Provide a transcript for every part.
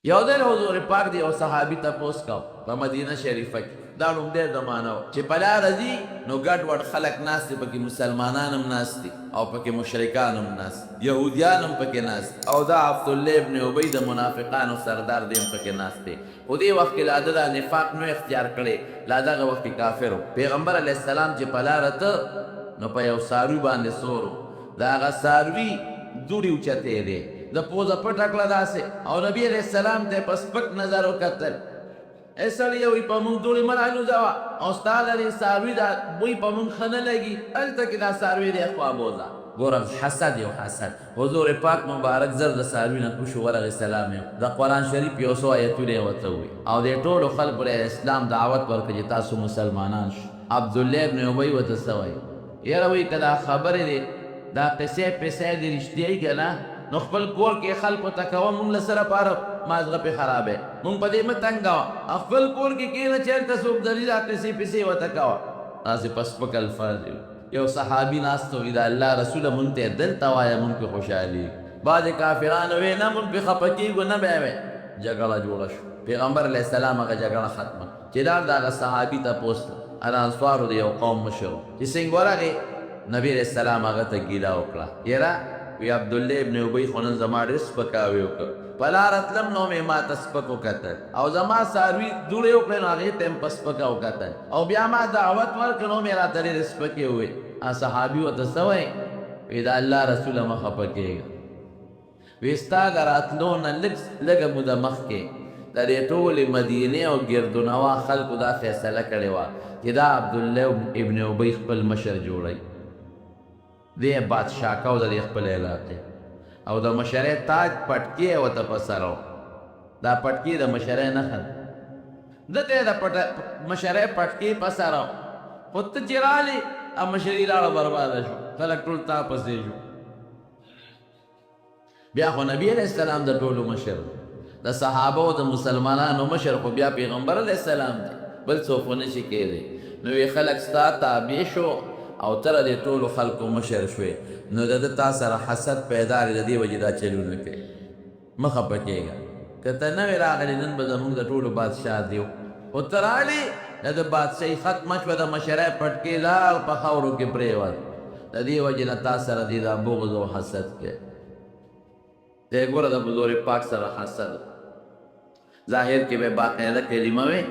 یو ځل حضور پاک دی او صحابي تپوس کو په مدینه شریفه کې دا لومړی زمانه وه چې په لاره ځي نو ګډ وډ خلک ناست دي پکې مسلمانان هم ناست دي او پکې مشرکان هم ناست یهودیان هم پکې ناست او دا عبدالله ابن ابی د منافقانو سردار دی هم پکې ناست دی خو دې وخت کې لا ده دا نفاق نو اختیار کړی لا دغه وخت کې کافر و پیغمبر علیه السلام چې په لاره ته نو په یو څاروي باندې سور و د هغه څاروي دوړې اوچتې دی د پوزه پټه کړه داسې او نبي علیه السلام ته په سپک نظر وکتل ای سړیه وایي په موږ دوړې مه رالوځوه او ستا د دې څاروي دا بوی په موږ ښه نه لګي هلته کې دا څاروي دی خوا بوځه ګوره حسد یو حسد حضور پاک مبارک زر د څاروي نه کوشو ورغې سلام یې د قرآن شریف یو څو ایتونه یې ورته ووایي او دې ټولو خلکو له اسلام دعوت ورکړه چې تاسو مسلمانان شو عبدالله ابن ابی ورته څه وایي یاره وایي که دا خبرې دی دا قصې پسې دې رښتیا یي که نه نو خپل کور کې خلکو ته کوه مونږ له سره پاره مازغه پې خرابې مونږ په دې مه تنګوه خپل کور کې کښېنه چېرته څوک دري دا قصې پسې ورته کوه داسې په سپک الفاظ یو صحابي ناست وي د الله رسوله مونږ ته دلته وایه مونږ پې خوشحالي بعضې کافرانو وی نه مونږ پې خفه کېږو نه به وی جګړه جوړه شو پیغمبر علیه السلام هغه جګړه ختمه چې دا د هغه صحابي تپوس ته د انصارو د یو قوم مشر چې څنګه ورغې نبي علیه السلام هغه ته ګیله وکړه یاره وی عبدالله ابن ابی خو نن زما ډېر سپکاوی وکړ په لاره تلم نو مې ما ته سپک وکتل او زما څاروي دوړې وکړې نو هغې ته یې په سپکه وکتل او بیا ما دعوت ورکړ نو مې راته ډېرې سپکې وویې صحابي ورته څه وایي وی د الله رسوله مه خفه کېږه وی ستا د راتلو نه لږه موده مخکې د دې ټولې مدینې او ګردونوا خلکو دا فیصله کړې وه چې دا عبدالله ابن ابی خپل مشر جوړوي دی بادشاه کو د خپل علاقې او د مشرۍ تاج پټکې ورته په سر و دا پټکې د مشرۍ نښه ده ته د مشرۍ پټکې په سر و خو ته چې رالې مشري لاړه برباده شو خلک ټول تا پسې شو بیا خو نبي علیه السلام د ټولو مشر د صحابه او د مسلمانانو مشر خو بیا پیغمبر علیه السلام دی بل څوک خو نشي کېدی نو وی خلک ستا تابع شو او تر دې ټولو خلکو مشر شوې نو د ده تا سره حسد پیدا دی د دې وجې دا چلونه کوي مه خفه کېږه که ته نه وې راغلې نن به زموږ د ټولو بادشاه دی خو ته رالې د ده بادشاهي ختمه شوه د مشرۍ پټکې لاړ په خاورو کې پرېوت د دې وجې نه تا سره دې دا بغض او حسد کوي دی ګوره د حضور پاک سره حسد ظاهر کې به باقاعده کلمه وې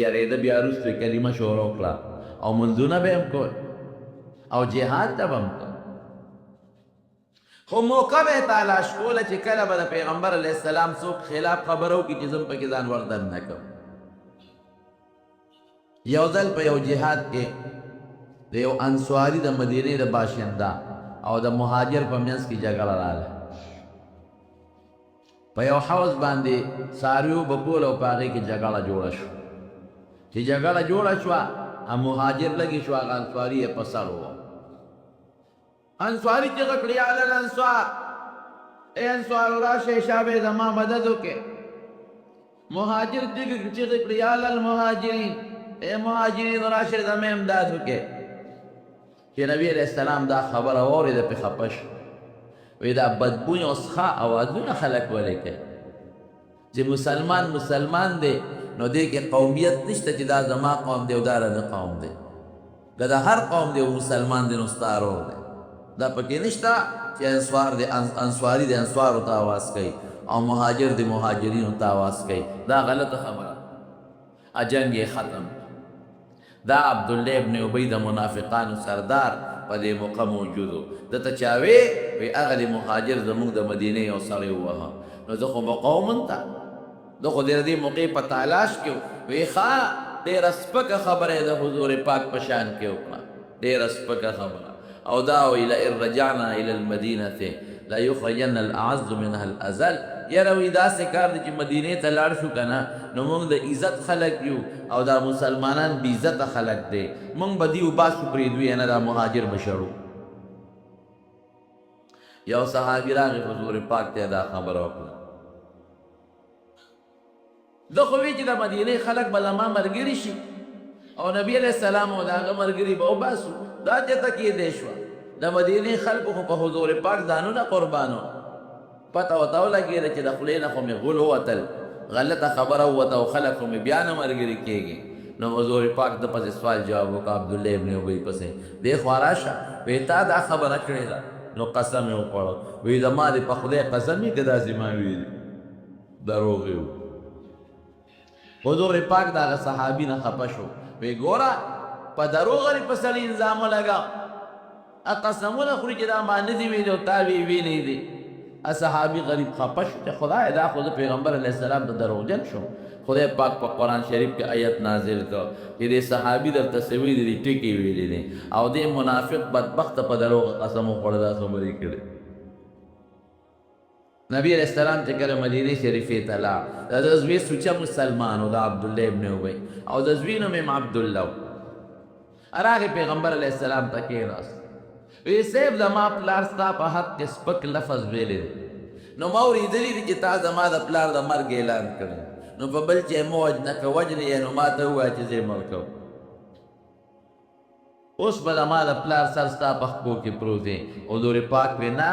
یارېده بیا وروسته کلمه شروع کړه او منځونه به هم کول او جهاد ته به هم کول خو موقع به تلاش کوله چې کله به د پیغمبر علیه السلام څوک خلاف خبره وکړي چې زه پکې ځان وردن نه کوم یو ځل په یو جهاد کې د یو انصاري د مدینې د باشنده او د مهاجر په منځ کې جګړه راغله په یو حوض باندې څارویو به کول او په هغې کې جګړه جوړه شوه چې جګړه جوړه شوه مهاجر لګي شو هغه انصاري یې په سر و انصاري چغه کړي علی الانصار ای انصار راشئ شابه زما مدد وکړئ مهاجر چغه کړي علی المهاجرین ای مهاجرین راشئ زما امداد وکړئ چې نبی علیه السلام دا خبره واورېده پې خفه شو وی دا بدبوی او څښا اوازونه خلک ولې کوي چې مسلمان دی نو دې کې قومیت نشته چې دا زما قوم دی او دا رده قوم دی که د هر قوم دی او مسلمان دی نو ستا ورور دی دا پکې نشته چې انصاري د انصارو ته آواز کوي او مهاجر د مهاجرینو ته آواز کوي دا غلطه خبره جنګ یې ختم دا عبدالله ابن ابی د منافقانو سردار په دې موقع موجود و دته چا وی هغه د مهاجر زموږ د مدینې یو سړی ووهه نو زه خو به قومن ته دو خو دې موقع په تلاش کې وی ښه ډېره سپکه خبره یې د حضور پاک په شان کې وکړه ډېره سپکه خبره او دا وی لئن رجعنا الى المدینة لیخرجن الاعز منها الاذل یاره وی داسې کار دی چې مدینې ته لاړ شو که نه نو موږ د عزت خلک یو او دا مسلمانان بې عزته خلک دی موږ به دي وباسو پرېږدو نه دا مهاجر به شړو یو صحابي راغی حضور پاک ته دا خبره وکړه ده خو وی چې د مدینې خلک به زما ملګري شي او نبی علیه السلام او د هغه ملګري به وباسو دا چېرته کېدی شوه د مدینې خلکو خو په حضور پاک ځانونه قربانو پته ورته ولګېده چې د خولې نه خو مې غول ووتل، غلطه خبره ووته او خلک خو مې بیا نه ملګري کېږي. نو حضور پاک د پسې سوال جواب وکړه عبدالله ابن ابی پسې، دې خوا راشه، وایي تا دا خبره کړې ده؟ نو قسم یې وخوړه، وایي زما دې په خدای قسم وي که داسې ما ویلي، دروغ یې و. حضور پاک د هغه صحابي نه خفه شو، وایي ګوره په دروغ غري په سړي الزام ولګا، قسمونه خوري چې دا ما نه دي ویلي او تا ویلی دي. صحابي غریب خفه شو چې خدای دا خو د پیغمبر علیه السلام ته دروغجن شو. خدای پاک په قرآن شریف کې آیت نازل کړ چې دې صحابي درته څه ویلي دي، ټکي ویلي دي، او دې منافق بدبخته په دروغ قسم وخوړه، دا خبرې کړې. نبی علیہ السلام چې کله مدینه شریفې ته لاړ، د ده زوی سوچه مسلمان و، د عبدالله ابن ابی، او د زوی نوم یې عبدالله و. راغی پیغمبر علیہ السلام ته کېناست، وی صاحب زما پلار ستا په حق کې سپک لفظ ویلی دی، نو ما اورېدلي دي چې تا زما د پلار د مرګ اعلان کړی، نو په بل چې مه وجنه که وجنې یې نو ما ته ووایه چې زه یې مړ کوم. اوس به زما د پلار سر ستا په خپو کې پروت دی. حضور پاک وی نه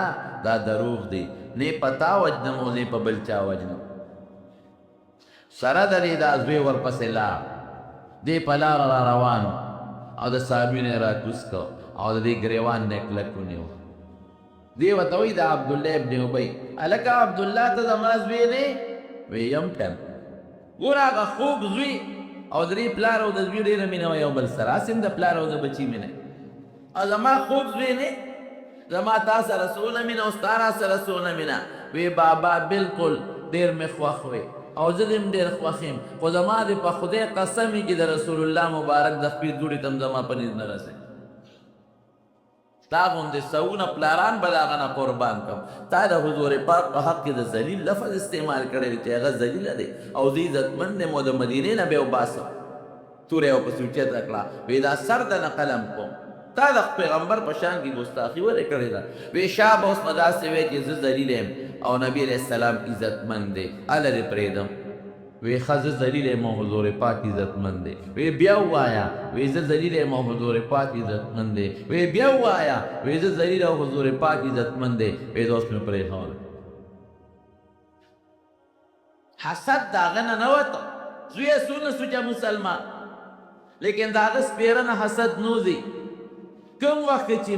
دا دروغ دی، نه په تا وجنم او نه په بل چا وجنم. سره د دې دا زوی ورپسې لاړ، دې په لاره را روان او د صحابي نه یې راکوز کړ او د دې ګریوان نه یې کلک ونیو. دې ورته وایي د عبدالله ابن ابی، هلکه عبدالله ته زما زوی دی؟ وی یم کنه. ګوره هغه خوږ زوی او د دې پلار او د زوی ډېره مینه وه یو بل سره، هسې هم د پلار او د بچي مینه. او زما خوږ زوی نه، زما تا سره څونه مینه او ستا را سره څونه مینه. وی بابا بلکل ډېر مې خوښ وی او زه دې هم ډېر خوښ یم، خو زما دې په خدای قسم وي چې د رسول الله مبارک د خپې دوړې ته هم زما په نیز نه رسئ. تا غوندې سوونه پلاران به د هغه نه قربان کړم. تا د حضور پاک په حق کې د ذلیل لفظ استعمال کړی دی چې هغه ذلیله دی او زه عزتمند یم او د مدینې نه به یې وباسم. توره یې ورپسې اوچته کړه، وایي دا سر د نه قلم کوم، تا د پیغمبر په شان کې ګستاخي ولې کړې ده؟ وایي شا به اوس به داسې وایي چې زه ذلیل یم او نبي علیه السلام عزتمند دی، هله دې پرېږدم. وی ښه زه ذلیل یم او حضور پاک عزتمند دی. وی بیا ووایه، وی زه ذلیل یم او حضور پاک عزتمند دی. وی بیا ووایه، وی زه ذلیل او حضور پاک عزتمند دی. وی زه اوس مې پرېښولی. حسد د هغه نه نه وته، زوی یې څونه سوچه مسلمان، لیکن د هغه سپېره نه حسد نوځي. کوم وخت چې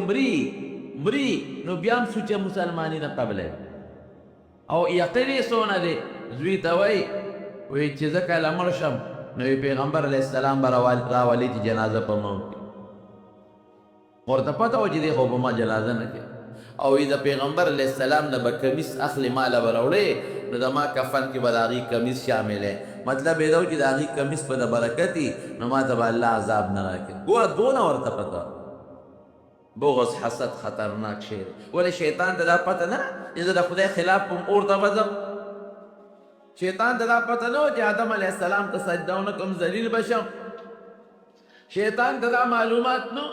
مري نو بیا هم سوچه مسلماني نه قبلی او یقین یې څونه دی. زوی ته وایي وی چې زه کله مړ شم نو پیغمبر علیه السلام به راولي چې جنازه په ما وکړي. ورته پته وه چې دی خو به ما جنازه نه کوي، او وی د پیغمبر علیه السلام نه به کمیس اخلي ماله به راوړې، نو د ما کفن کې به د هغې کمیس شامل دی. مطلب یې دا و چې د هغې کمیس په د برکت وي نو ما ته به الله عذاب نه راکړي. ګوره دونه ورته پته. بغض حسد خطرناک شی دی، ولې شیطان ته دا پته نه چې زه د خدای خلاف کوم اور ته به ځم. شیطان ته دا پته نه و چې آدم علیه السلام ته سجده ونه کړم ذلیل به شم. شیطان ته دا معلومات نه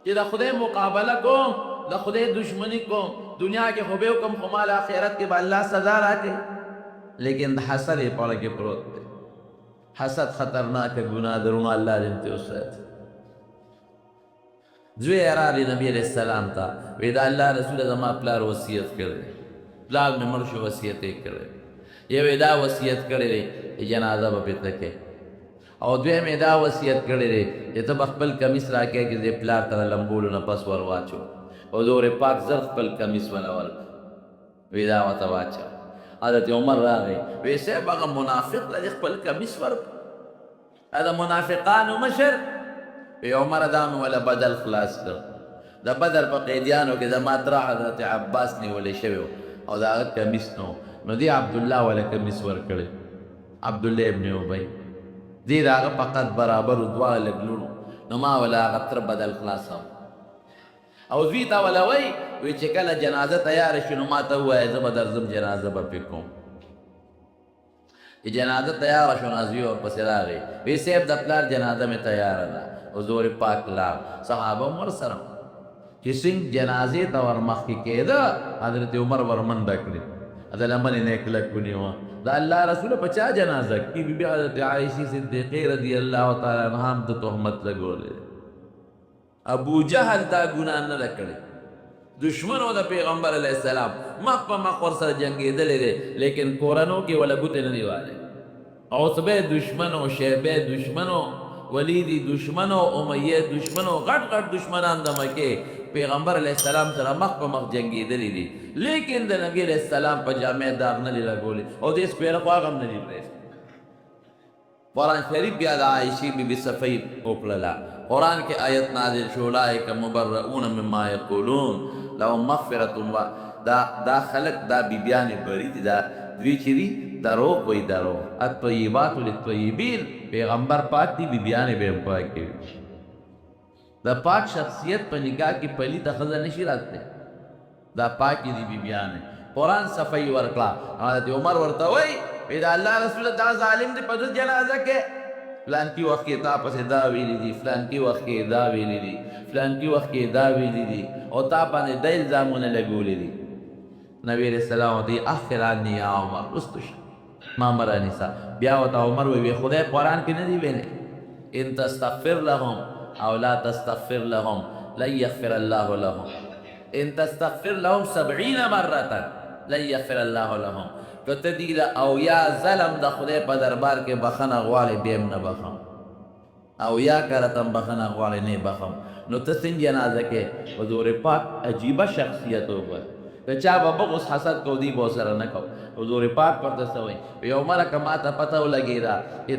چې د خدای مقابله کوم، د خدای دشمنی کوم، دنیا کې خو به وکړم خو مال آخرت کې به الله سزا راکړي. لیکن د حسد یې پړه کې پروت دی. حسد خطرناکه ګناه ده، روڼه الله دې ته وساتي. زوی یې راغی نبي علیه السلام ته، وی د الله رسوله زما پلار وصیت کړی، پلار مې مړ شو وصیت یې کړی. یو یې دا وصیت کړی دی چې جنازه به پرې ته کوې، او دویم یې دا وصیت کړی دی چې ته به خپل کمیس راکړې چې دې پلار ته د لمبولو نه پس ور واچو. حضور پاک زر خپل کمیس وله ورکړ، وی دا ورته واچوه. حضرت عمر راغی، وی صاحب هغه منافق له دې خپل کمیس ورکړ، د منافقانو مشر. وی عمر دا مې وله بدل خلاص کړ. د بدر په قیدیانو کې زما تره حضرت عباس نیولی شوی و او د هغه کمیس نه و، نو دی عبدالله وله کمیس ورکړی، عبدالله ابن ابی. دی د هغه په قد برابر و، دواړه لږ لوڼ، نو ما وله هغه تره بدل خلاصوم. او زوی ته وله وایي وی چې کله جنازه تیاره شي نو ما ته ووایه زه به درځم جنازه به پرې کوم. چې جنازه تیاره شو نو زوی ورپسې راغی، وی صاحب د پلار جنازه مې تیاره ده. حضور پاک لاړ، صحابه هم ورسره. چې څنګه جنازې ته ورمخکې کېده حضرت عمر ورمنډه کړې، د لمنې نه یې کلک ونیوه. د الله رسوله په چا جنازه کې؟ بي بي حضرت عایشې صدیقې رضی الله تعالی عنها هم د تهمت لګولی. ابو جهل دا ګناه نه ده کړې، دشمنو د پیغمبر علیہ السلام مخ په مخ ورسره جنګېدلی دی لیکن کورنو کې ولا ګوتې نه دی والی عتبه دشمنو شیبه دشمنو ولیدی دشمنو امیه دشمنو غټ غټ دشمنان د مکې پیغمبر علیہ السلام سره مخ په مخ جنګېدلی دي لیکن د نبی علیہ السلام په جامع داغ نه دی لګولی او دې سپېره خوا غم نه دی پرېښتی قرآن شریف بیا د عایشې بی بی صفیه وکړله قرآن کې آیت نازل شو اولئک مبرؤون مما یقولون لهم مغفرة دا خلق دا بیبیانې بری دي دا دوی چې دي دروغ وایي دروغ الطیبات للطیبین پیغمبر پاک دي بیبیانې به هم پاکې وي د پاک شخصیت په نکاح کې پلیته ښځه نشي راتلی دا پاکې دي بیبیانې قرآن صفحې ورکړه حضرت عمر ورته وایي دا الله رسول دا ظالم دی په دې جنازه کې فلان کی وخت کې تا پسې دا ویلی دي فلان کی وخت کې دا ویلی دي فلان کی وخت کې دا ویلی دي او تا باندې د الزامونه لګولی دي نبی علیہ السلام ورته اخر عني یا عمر رستو شه ما مرانی سا بیا ورته عمر وی خدای قرآن کې نه دی ویلی ان تستغفر لهم او لا تستغفر لهم لن يغفر الله لهم ان تستغفر لهم 70 مرة لن يغفر الله لهم کته دی او یا ظلم د خدای په دربار کې بخنه غواړي بیم نه بخم او یا کرتم بخنه غواړي نه بخم نو ته څنګه جنازه کې حضور پاک عجیبه شخصیت وګور که چا به بغض حسد کو دی به سره نه کو حضور پاک پرته سوی یو مرکه ما ته پته ولګی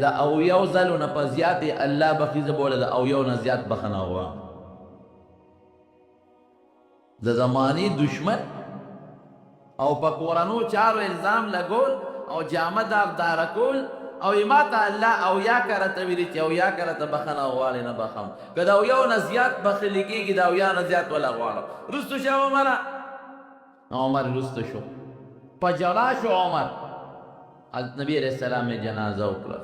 دا او یو ځلو نه په زیات الله بخیزه بوله دا او یو نه زیات بخنه غواړي د زمانی دشمن او په قرآنو چارو الزام لګول او جامه داغداره کول او ما ته الله او یا کرته ویلي چې او یا کرته بخنه غواړي نه بخم که دا او یو نه زیات بخلي کېږي دا او یا نه زیات ولا غواړم رستو شه عمره عمر رستو شو په جړا شو عمر نبی علیہ السلام یې جنازه وکړه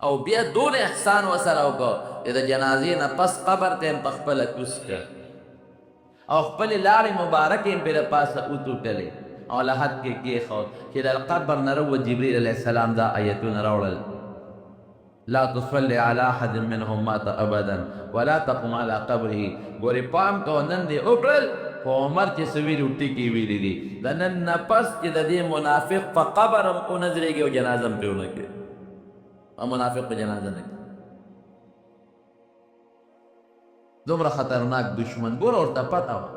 او بیا دون احسان ورسره وکړه د جنازې نه پس قبر ته یې په خپله کوز کړ او خپل لارې مبارکې پرې پاسه وتوټلې او لحد کې کېښود چې د قبر نه روت جبریل علیه السلام دا آیتونه راوړل لا تصلي على احد منهم مات ابدا ولا تقم على قبره ګورې پام کوه نن دې وکړل خو عمر چې څه ویلي ټکي ویلي دي د نن نه پس چې د دې منافق په قبر هم ونځرېږي او جنازه هم پرې ونه کړي او منافق په جنازه نه کړي دومره خطرناک دشمن ګوره ورته پته وه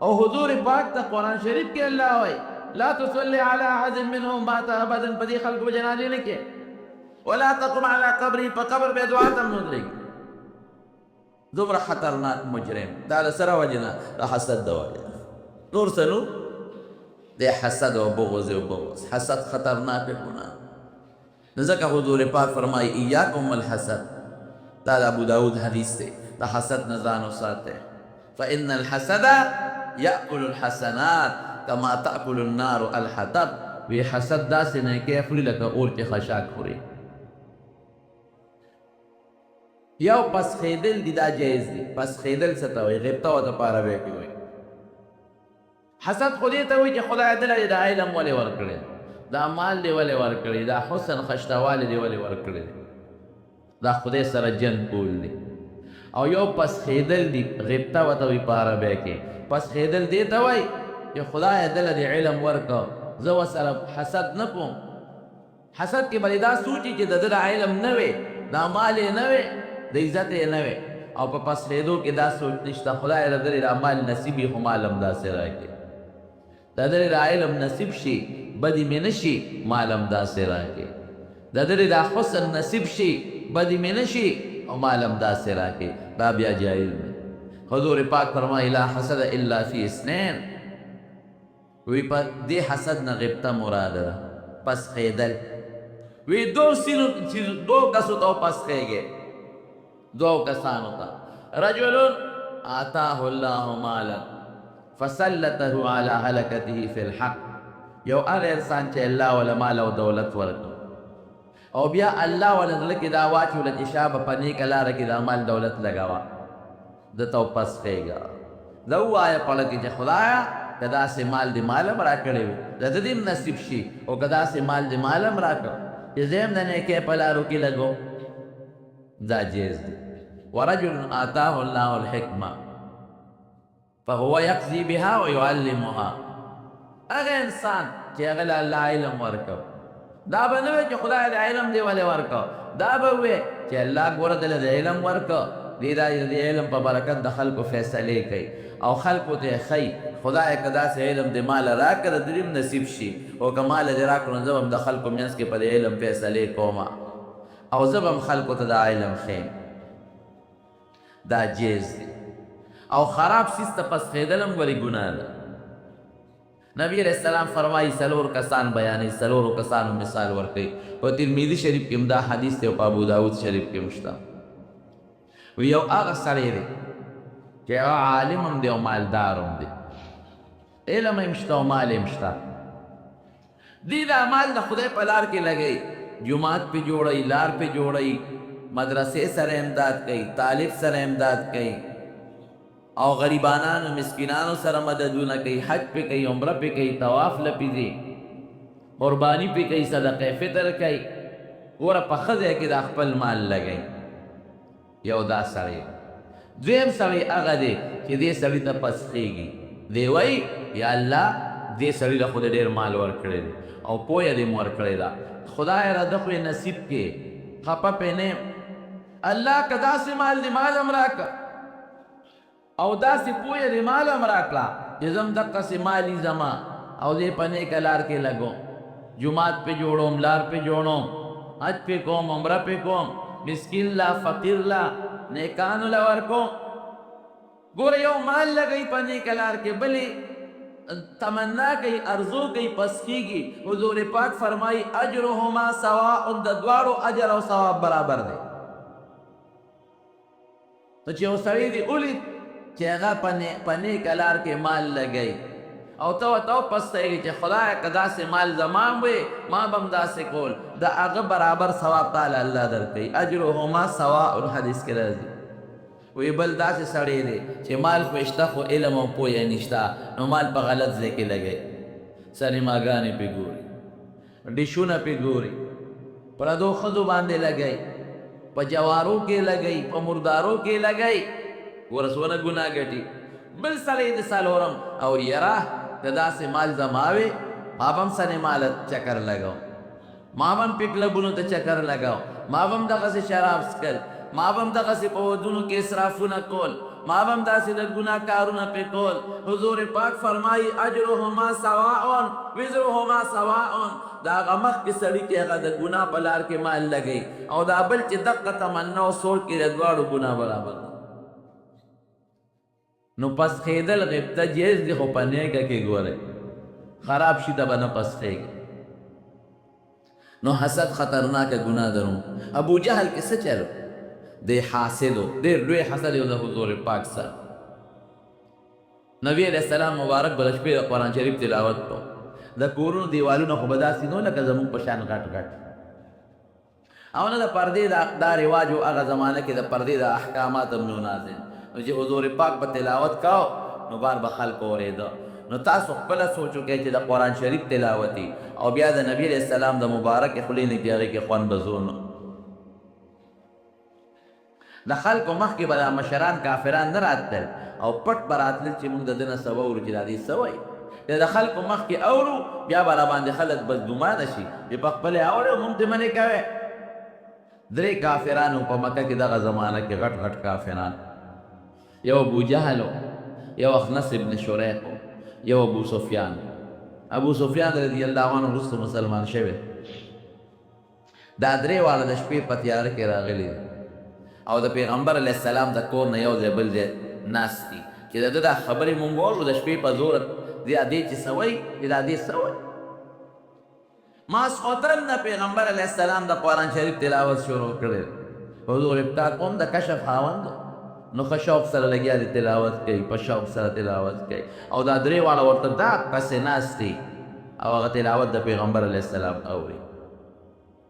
او حضور پاک ته قرآن شریف کې الله وایي لا تصلي على احد منهم مات ابدا په دې خلکو به جنازې نه کې ولا تقم على قبره په قبر به دعا ته هم نه ودرېږي دومره خطرناک مجرم دا د سره وجې نه د حسد د وجې نور څه نو د حسد او بغض او بغض حسد خطرناک ګناه نو ځکه حضور پاک فرمایي ایاکم الحسد دا د ابو داود حدیث دی دا حسد نه ځان وساته فإن الحسد يأكل الحسنات كما تأكل النار الحطب وی حسد داسې نه کې خوري لکه اور چې خشاک خوري یو پس خیدل دی دا جایز دی پس خیدل څه ته وایي غیبته ورته پاره به کې وایي حسد خو دې ته وایي چې خدای دله دا علم ولې ورکړی دا مال دې ولې ورکړی دا حسن خشتوالی دې ولې ورکړی دا خدای سره جنګ کول دی او یو پس خیدل دی غیبته ورته وایي پاره به کې پس خیدل دې ته وایي چې خدای دله دې علم ورکړ زه ورسره حسد نه کوم حسد کې بلې دا سوچي چې د ده علم نه وي دا مال یې نه وي د عزت یې نه وي او په پس خیدو کې دا سوچ نشته خدای د ده د مال نصیب یې خو مال هم داسې راکړي د ده د علم نصیب شي بدي مې نه شي مال هم داسې راکړي د ده د حسن نصیب شي بدي مې نه شي او مال هم داسې راکړي دا بیا جایز دی حضور پاک فرمایي لا حسد الا فی اثنین وی په دې حسد نه غیبته مراد ده پس خیدل وی دو کسو ته پس خیږي دو کسانو ته رجل آتاه الله مالا فسلطه على هلكته في الحق یو هغه انسان چې الله ولا مال او دولت ورکړ او بیا الله ولا زړه کې دا واچول چې شابه په نیکه لاره کې د مال دولت لګاوه د تو پس خیږه دا ووایه پړه کې چې خدایه که داسې مال دې مال هم راکړی وي د ده دې نصیب شي او که داسې مال دې مال هم راکړ چې زه هم د نیکۍ په لارو کې لګو دا جیز دی ورجل آتاه الله الحکمه فهو يقضي بها ويعلمها. هغه انسان چې هغه له الله علم ورکو، دا به نه وي چې خدای د علم دی ولې ورکو، دا به وي چې الله ګوره دله د علم ورکو، دې د علم په برکت د خلکو فیصلې کوي او خلکو ته ښیي خدای که داسې علم د مال راکړه د دې نصیب شي، او که مال دې راکړو نو زه به هم د خلکو منځ کې په دې علم فیصلې کوم او زه به هم خلکو ته د علم ښیم. دا جیز دی. او خراب سیز ته پسخېدل هم ولې ګناه ده. نبی علیہ السلام فرمایي څلور کسان بیانوي، څلورو کسانو مثال ورکوي. په ترمذي شریف کې هم دا حدیث دی او په ابو داود شریف کې هم شته. یو هغه سړی دی چې هغه عالم هم دی او مالدار هم دی، علم هم شته او مال هم شته. دې دا مال د خدای په لار کې لګوي، جومات پې جوړوي، لار پې جوړوي، مدرسې سره امداد کوي، طالب سره امداد کوي او غریبانانو مسکینانو سره مددونه کوي، حج پې کوي، عمره پې کوي، طواف لپې ځي، قرباني پې کوي، صدقه فطر کوي. ګوره په ښه ځای کې دا خپل مال لګوي. یو دا سړی. دویم سړی هغه دی چې دې سړي ته پسخېږي، دی وایي یا الله دې سړي له خو دې ډېر مال ورکړی دی او پویه دې م ورکړې ده، خدای را ده خو یې نصیب کې خفه پې نه یم، الله که داسې مال دې مال هم راکړه او داسې پویه دې مال هم راکړه چې زه هم دقسې مالي زما او دې په نیکه لار کې لګوم، جومات پې جوړوم، لار پې جوړوم، حج پې کوم، عمره پې کوم، مسکین لا فقیر لا نیکانو لا ورکوم. ګوره یو مال لګوي په نیکه لار کې، بلې تمنا کوي، ارزو کوي، پسخېږي. حضور پاک فرمایي اجرهما سواء، د دواړو اجر او ثواب برابر دی. نو چې یو سړی دې ولید چې هغه په نیکه لار کې مال لګوي او ته ورته وپسخېږي چې خدایه که داسې مال زما هم وی ما به هم داسې کول، د هغه برابر ثواب تعالی الله درکوي. اجرهما سواء حدیث کې راځي. وی بل داسې سړی دی چې مال خو شته خو علم او پوهه نشته، نو مال په غلط ځای کې لګوي، سینماګانې پې ګوري، ډیشونه پې ګوري، پردو ښځو باندې لګوي، په جوارو کې لګوي، په مردارو کې لګوي، ګوره څونه ګناه ګټي. بل سړی د څلورم او یره که داسې مال زما وي ما به هم سینما له چکر لګوم، ما به هم پې کلبونو ته چکر لګوم، ما به هم دغسې شراب څښل، ما به هم دغسې په ودونو کې اسرافونه کول، ما به هم داسې د ګناه کارونه پې کول. حضور پاک فرمایي اجرهما سواء وزرهما سواء. د هغه مخکې سړي چې هغه د ګناه په لار کې مال لګوي او دا بل چې دقه تمنا او سوچ کې د دواړو ګناه برابر دی. نو پسخېدل غبطه جیز دی، خو په نیکه کې ګورئ خراب شي ته به نه پسخېږي. نو حسد خطرناکه ګناه درو. ابو جهل کې څه چل دی؟ حاسد و، ډېر لوی حسد یې د حضور پاک سره. نبی علیہ السلام مبارک به د شپې د قرآن شریف تلاوت کو، د کورونو دیوالونه خو به داسې نو لکه زمونږ په شان غټ غټ، او نه د پردې دا رواج و هغه زمانه کې د پردې د احکامات هم نو نازل. نو چې حضور پاک به تلاوت کاو نو بار به خلکو اورېده. نو تاسو خپله سوچ وکئ چې د قرآن شریف تلاوتي او بیا د نبی علیہ السلام د مبارکې خولې نه چې هغې کې خوند به زور نه. د خلکو مخکې به دا مشران کافران نه راتلل او پټ به راتلل چې موږ د ده نه څه واورو چې دا دې څه وایي. د خلکو مخکې اورو بیا به راباندې خلک بدګمانه شي چې په خپلې اورې موږ ته منې کوې. درې کافرانو په مکه کې دغه زمانه کې غټ غټ کافران، یو ابو جهل، یو اخنس ابن شریق، یو ابو سفیان. ابو سفیان رضی الله عنه وروسته مسلمان شوی. دا درې واړه د شپې په تیاره کې راغلي او د پیغمبر علیه السلام د کور نه یو ځای بل ځای ناست دي چې د ده دا خبرې مونږ واورو د شپې په زوره دا دې چې څه وایي چې دا دې څه وایي. ماسخوتن نه پیغمبر علیه السلام د قرآن شریف تلاوت شروع کړی. حضور پاک هم د کشف خاوند نو ښه شوق سره لګیا دی تلاوت کوي، په شوق سره تلاوت کوي او دا درې واړه ورته دا قصې ناست دي او هغه تلاوت د پیغمبر علیه السلام اوري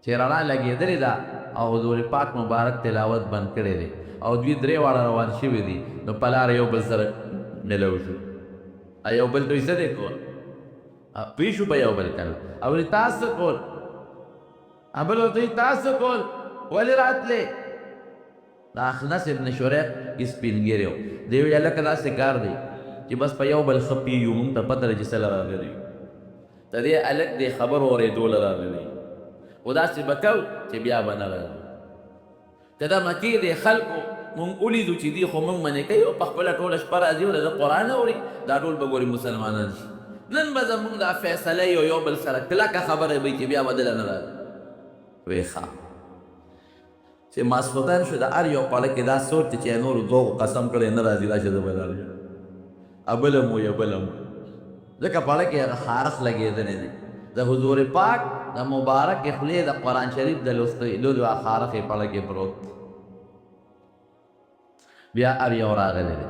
چې رڼا لګېدلې ده او حضور پاک مبارک تلاوت بند کړی دی او دوی درې واړه روان شوي دي. نو په لاره یو بل سره ملو شو، یو بل دوی څه دی کول پوه شو په یو بل کله او تاسو کول بل ورته تاسو کول ولې راتلې. دا اخنس ابن شریق سپین ګیری و، دی ویل لکه داسې کار دی چې بس په یو بل ښه پیږو مونږ ته پته ده چې څه له راغلي یو د دې هلک دې خبر اورېدو له راغلي خو داسې به کوو چې بیا به نه راځو که د مکې دې خلکو مونږ ولیدو چې دي خو مونږ منې کوي او په خپله ټوله شپه راځي او د قرآن اوري دا ټول به ګوري مسلمانان شي نن به زمونږ دا فیصله یو بل سره کلکه خبره وي چې بیا به دله نه راځي وی ښه چې ماسخوتن شو د هر یو پاله کې دا سوچ چې نورو دوغو قسم کړی نه راځي راشه زه به لاړ شم ابله مو یا بله مو ځکه پاله کې هغه خارخ لګېدلی دی د حضور پاک د مبارک خولې د قرآن شریف د لوستلو خارخ یې پاله کې پروت بیا هر یو راغلی دی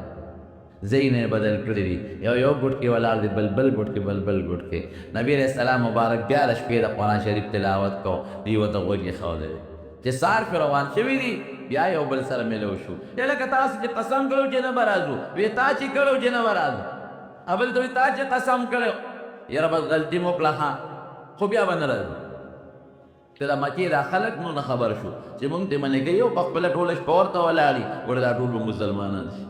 ځایونه یې بدل کړي دي یو ګوټ کې ولاړ دی بل ګوټ کې بل ګوټ کې نبي علیه السلام مبارک بیا د شپې د قرآن شریف تلاوت کو دوی ورته غوږ ایښولی دی چې سار پې روان شوي دي بیا یو بل سره میلو شو لکه تاسو چې قسم کړو چې نه به راځو وی تا چې کړو چې نه به راځو بل ته وایي تا چې قسم کړی یاره بس غلطي مو کړه ها خو بیا به نه راځو که د مکې دا خلک نو نه خبر شو چې مونږ ته منې کوي او په خپله ټوله شپه ورته ولاړي ګوره دا ټول به مسلمانان شي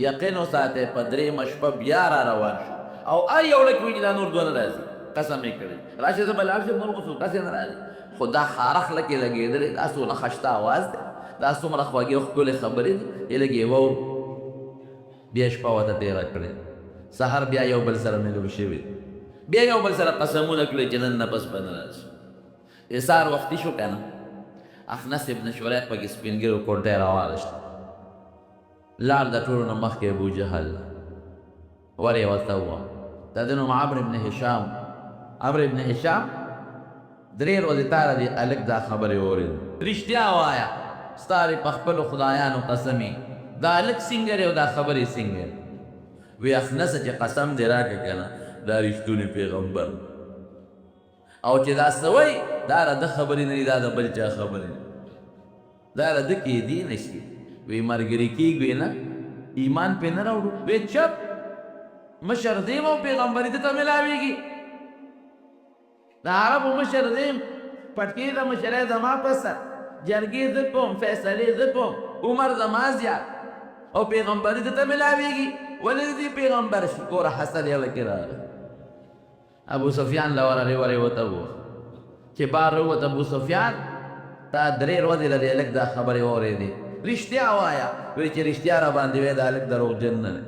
یقین وساتئ په درېیمه شپه بیا را روان شو او هر یو ړک وایي چې دا نور دوه نه راځي قسم یې کړی راشه زه به لاړ شم نور خو څوک هسې نه راځي خو دا خارخ لکې لګېدلی دا څومره خشته اواز دی دا څومره خوږې او ښکلې خبرې دي یې لږ یې واورو بیا شپه ورته تېره کړې سهار بیا یو بل سره ملو شوي بیا یو بل سره قسمونه کړي چې نن نه بس به نه راشي سهار وختي شو که نه اخنس ابن شریق پکې سپین ږیرو کوټۍ راواغېسته لاړ د ټولو نه مخکې ابوجهل ور یې ورته ووه د ده نوم عمرو ابن هشام عمرو ابن هشام درې ورځې تا را دې هلک دا خبرې واورېدې رښتیا وایه ستا دې په خپلو خدایانو قسمې دا هلک څنګه دی او دا خبرې څنګه دی وی اخنسه چې قسم دې راکړه که نه دا رښتونی پیغمبر او چې دا څه وایي دا د ده خبرې نه دي دا د بل چا خبرې نه دا د ده کېدی نه شي وی ملګري کېږو نه ایمان پې نه راوړو وی چپ مشر دیم او پیغمبري ده ته ملاویږي د عربو مشر دیم پټکې د مشرۍ زما په سر جرګې زه کوم فیصلې زه کوم عمر زما زیات او پیغمبري ده ته ملاویږي ولې دې پیغمبر شي ګوره حسد یې لکې راغی ابو سفیان له ورغې ورې ورته وویل چې بار ووت ابو سفیان تا درې ورځې له دې هلک دا خبرې واورېدې رښتیا وایه وایي چې رښتیا را باندې وایي دا هلک دروغجن نه دی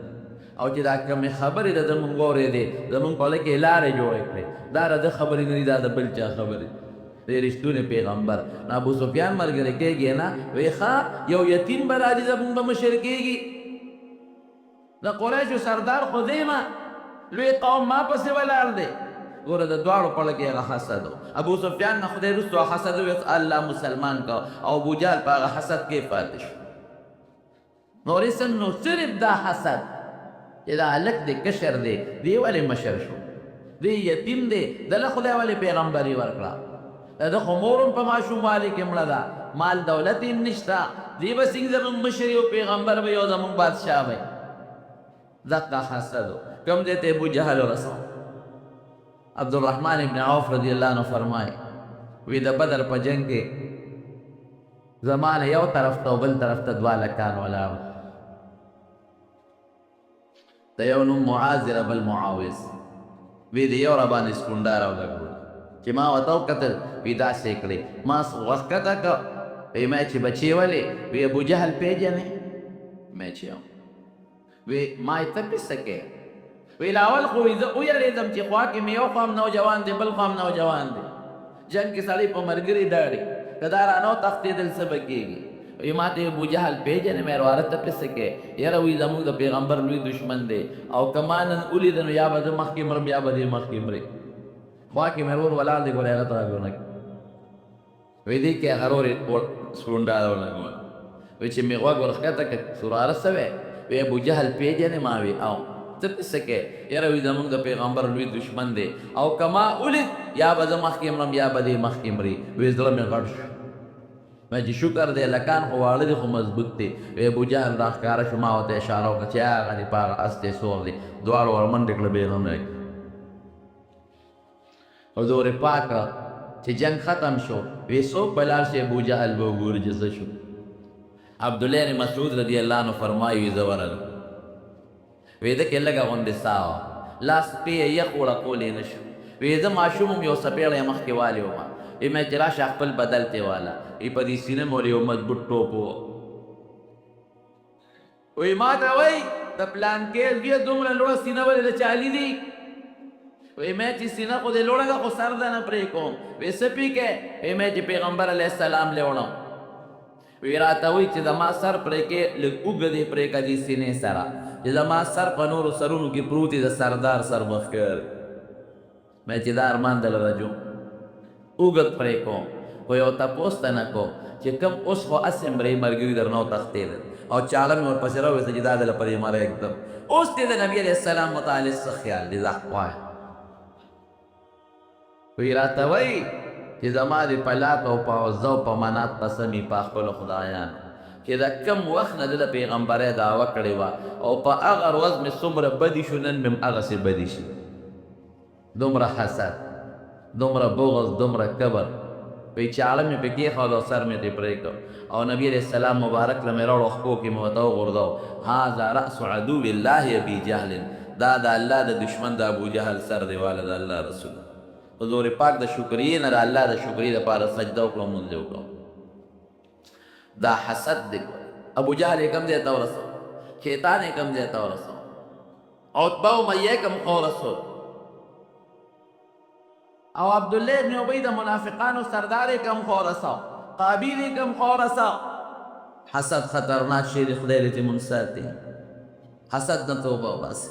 او چې دا کومې خبرې ده زمونږ واورېدې زمونږ په هلک یې لارې جوړې کړې دا د ده خبرې نه دي دا د بل چا خبرې د رښتونی پیغمبر نو ابو سفیان ملګری کېږي نه وایي ښه یو یتیم به راځي زمونږ به مشر کېږي د قریشو سردار خو دی ما لوی قوم ما پسې ولاړ دی ګوره د دواړو په لکې هغه حسد و ابو سفیان نه خدای رستو حسد ویل الله مسلمان کا او ابو جهل په هغه حسد کې پاتې شو نورسن نو صرف دا حسد چې دا هلک دی کشر دی دی ولې مشر شو دی یتیم دی دله خدای ولې پیغمبري ورکړه د ده خو مور هم په ماشوموالي کې مړه ده مال دولت یې نشته دی به څنګه زموږ مشر او پیغمبر به یو زموږ بادشاه وی دقه حسد و کوم دی ته ابو جهل ورسو عبدالرحمن ابن عوف رضی اللہ عنہ فرمائے وی د بدر په جنگ کې زمانه یو طرف ته بل طرف ته دوه لکان ولاړ د یو نوم معاذ بل معاوض وی د یو را باندې سکونډه راولګول چې ما ورته وکتل وی داسې کړې ما وښکته که وی ما چې بچې ولې وی ابو جهل پیژنې ما چې وی ما یې ته پسه کې وی لاول خو زه ویرېدم چې خوا کې مې یو خوا هم نوجوان دی بل خوا هم نوجوان دی جنګ کې سړی په مرګري ډاړي که دا رانه وتښتېدل څه به کېږي وی ما ته ابو جهل پیژنې مې واره ته پسې کې یاره وی زموږ د پیغمبر لوی دشمن دی او که ما نن ولیده نو یا به زه مخکې مرم یا به دې مخکې مرې خوا کې مې ورور ولاړ دی ګورې هغه ته راګونه وی دې کې هغه ورور سکونډه ولګول وی چې مې غوږ ورښکته کړ سوراره څه وی وی ابو جهل پیژنې ما وی او ته پسې کې یاره وی زموږ د پیغمبر لوی دشمن دی او که ما ولید یا به زه مخکې مرم یا به دې مخکې مري وی زړه مې غټ شو ما چې شکر دی لکان خو واړه دي خو مضبوط دی وی ابو جهل راښکاره شو ما ورته اشاره وکړه چې هغه دې په هغه اس دی سور دی دواړو ورمنډې کړه بېغمه حضور پاک چې جنگ ختم شو وی څوک به لاړ شي ابو جهل به وګوري چې څه شو عبدالله بن مسعود رضی الله عنه فرمایي وی زه ورغلم وې د کې لږه غوندې ساه وه لاس پې یې یخ وړه کولی نه شو وې زه ماشوم یم یو څپېړی مخکې والی وم وی مې چې راشه خپل بدل ته والا ای په دې سینه مې یو مضبوط ټوپ و وی ما ته وایي د پلانکې زویه دومره لوړه سینه ولې د چالي دي وی مې چې سینه خو دې لوړه ده خو سر ده نه پرې کوم وی څه پېکې وی مې چې پیغمبر علیه السلام لیوړم وی راته وایي چې زما سر پرې کې لږ اوږه دې پرې که دې سینې سره چې زما سر په نورو سرونو کې پروت د سردار سر مخکر مې چې دا ارمان دلره جو اوږد پرې کوم خو یو تپوس ته نه کوم چې کوم اوس خو هسې مرې مرګري درنه وتښتېدل او چاړه مې ورپسې راوویسته چې دا دله پرې مره एकदम اوس دې د نبي علیه السلام متعلق څه خیال دی دا وایه وی راته وایي چې زما د په لات او په عزا او په منات قسمې په خپلو خدایانو چې د کم وخت نه د پیغمبرۍ دعوه کړې وه او په هغه ورځ مې څومره بدي شو نن مې هم هغسې بدي شي دومره حسد دومره بغض دومره کبر وی چاړه مې پې کېښود او سر مې ترې پرېږدو او نبي علیه السلام مبارک له مې راوړو خپو کې مې ورته وغورځو هذا رأس عدو الله ابي جهل دا د الله د دشمن د ابو جهل سر دی واله د الله رسول حضور پاک د شکریې نه د الله د شکریې دپاره سجده وکړو مونځ یې وکړو دا حسد دی ابو جهل یې کم ځای ته ورسو شیطان یې کم ځای ته ورسو عتبه امیه کم خو ورسول او عبدالله ابن ابی د منافقانو سردار یې کم خو ورسو قابیل یې کم خو ورسو حسد خطرناک شی دی خدای دې ترې مونږ ساتي حسد نه توبه وباسي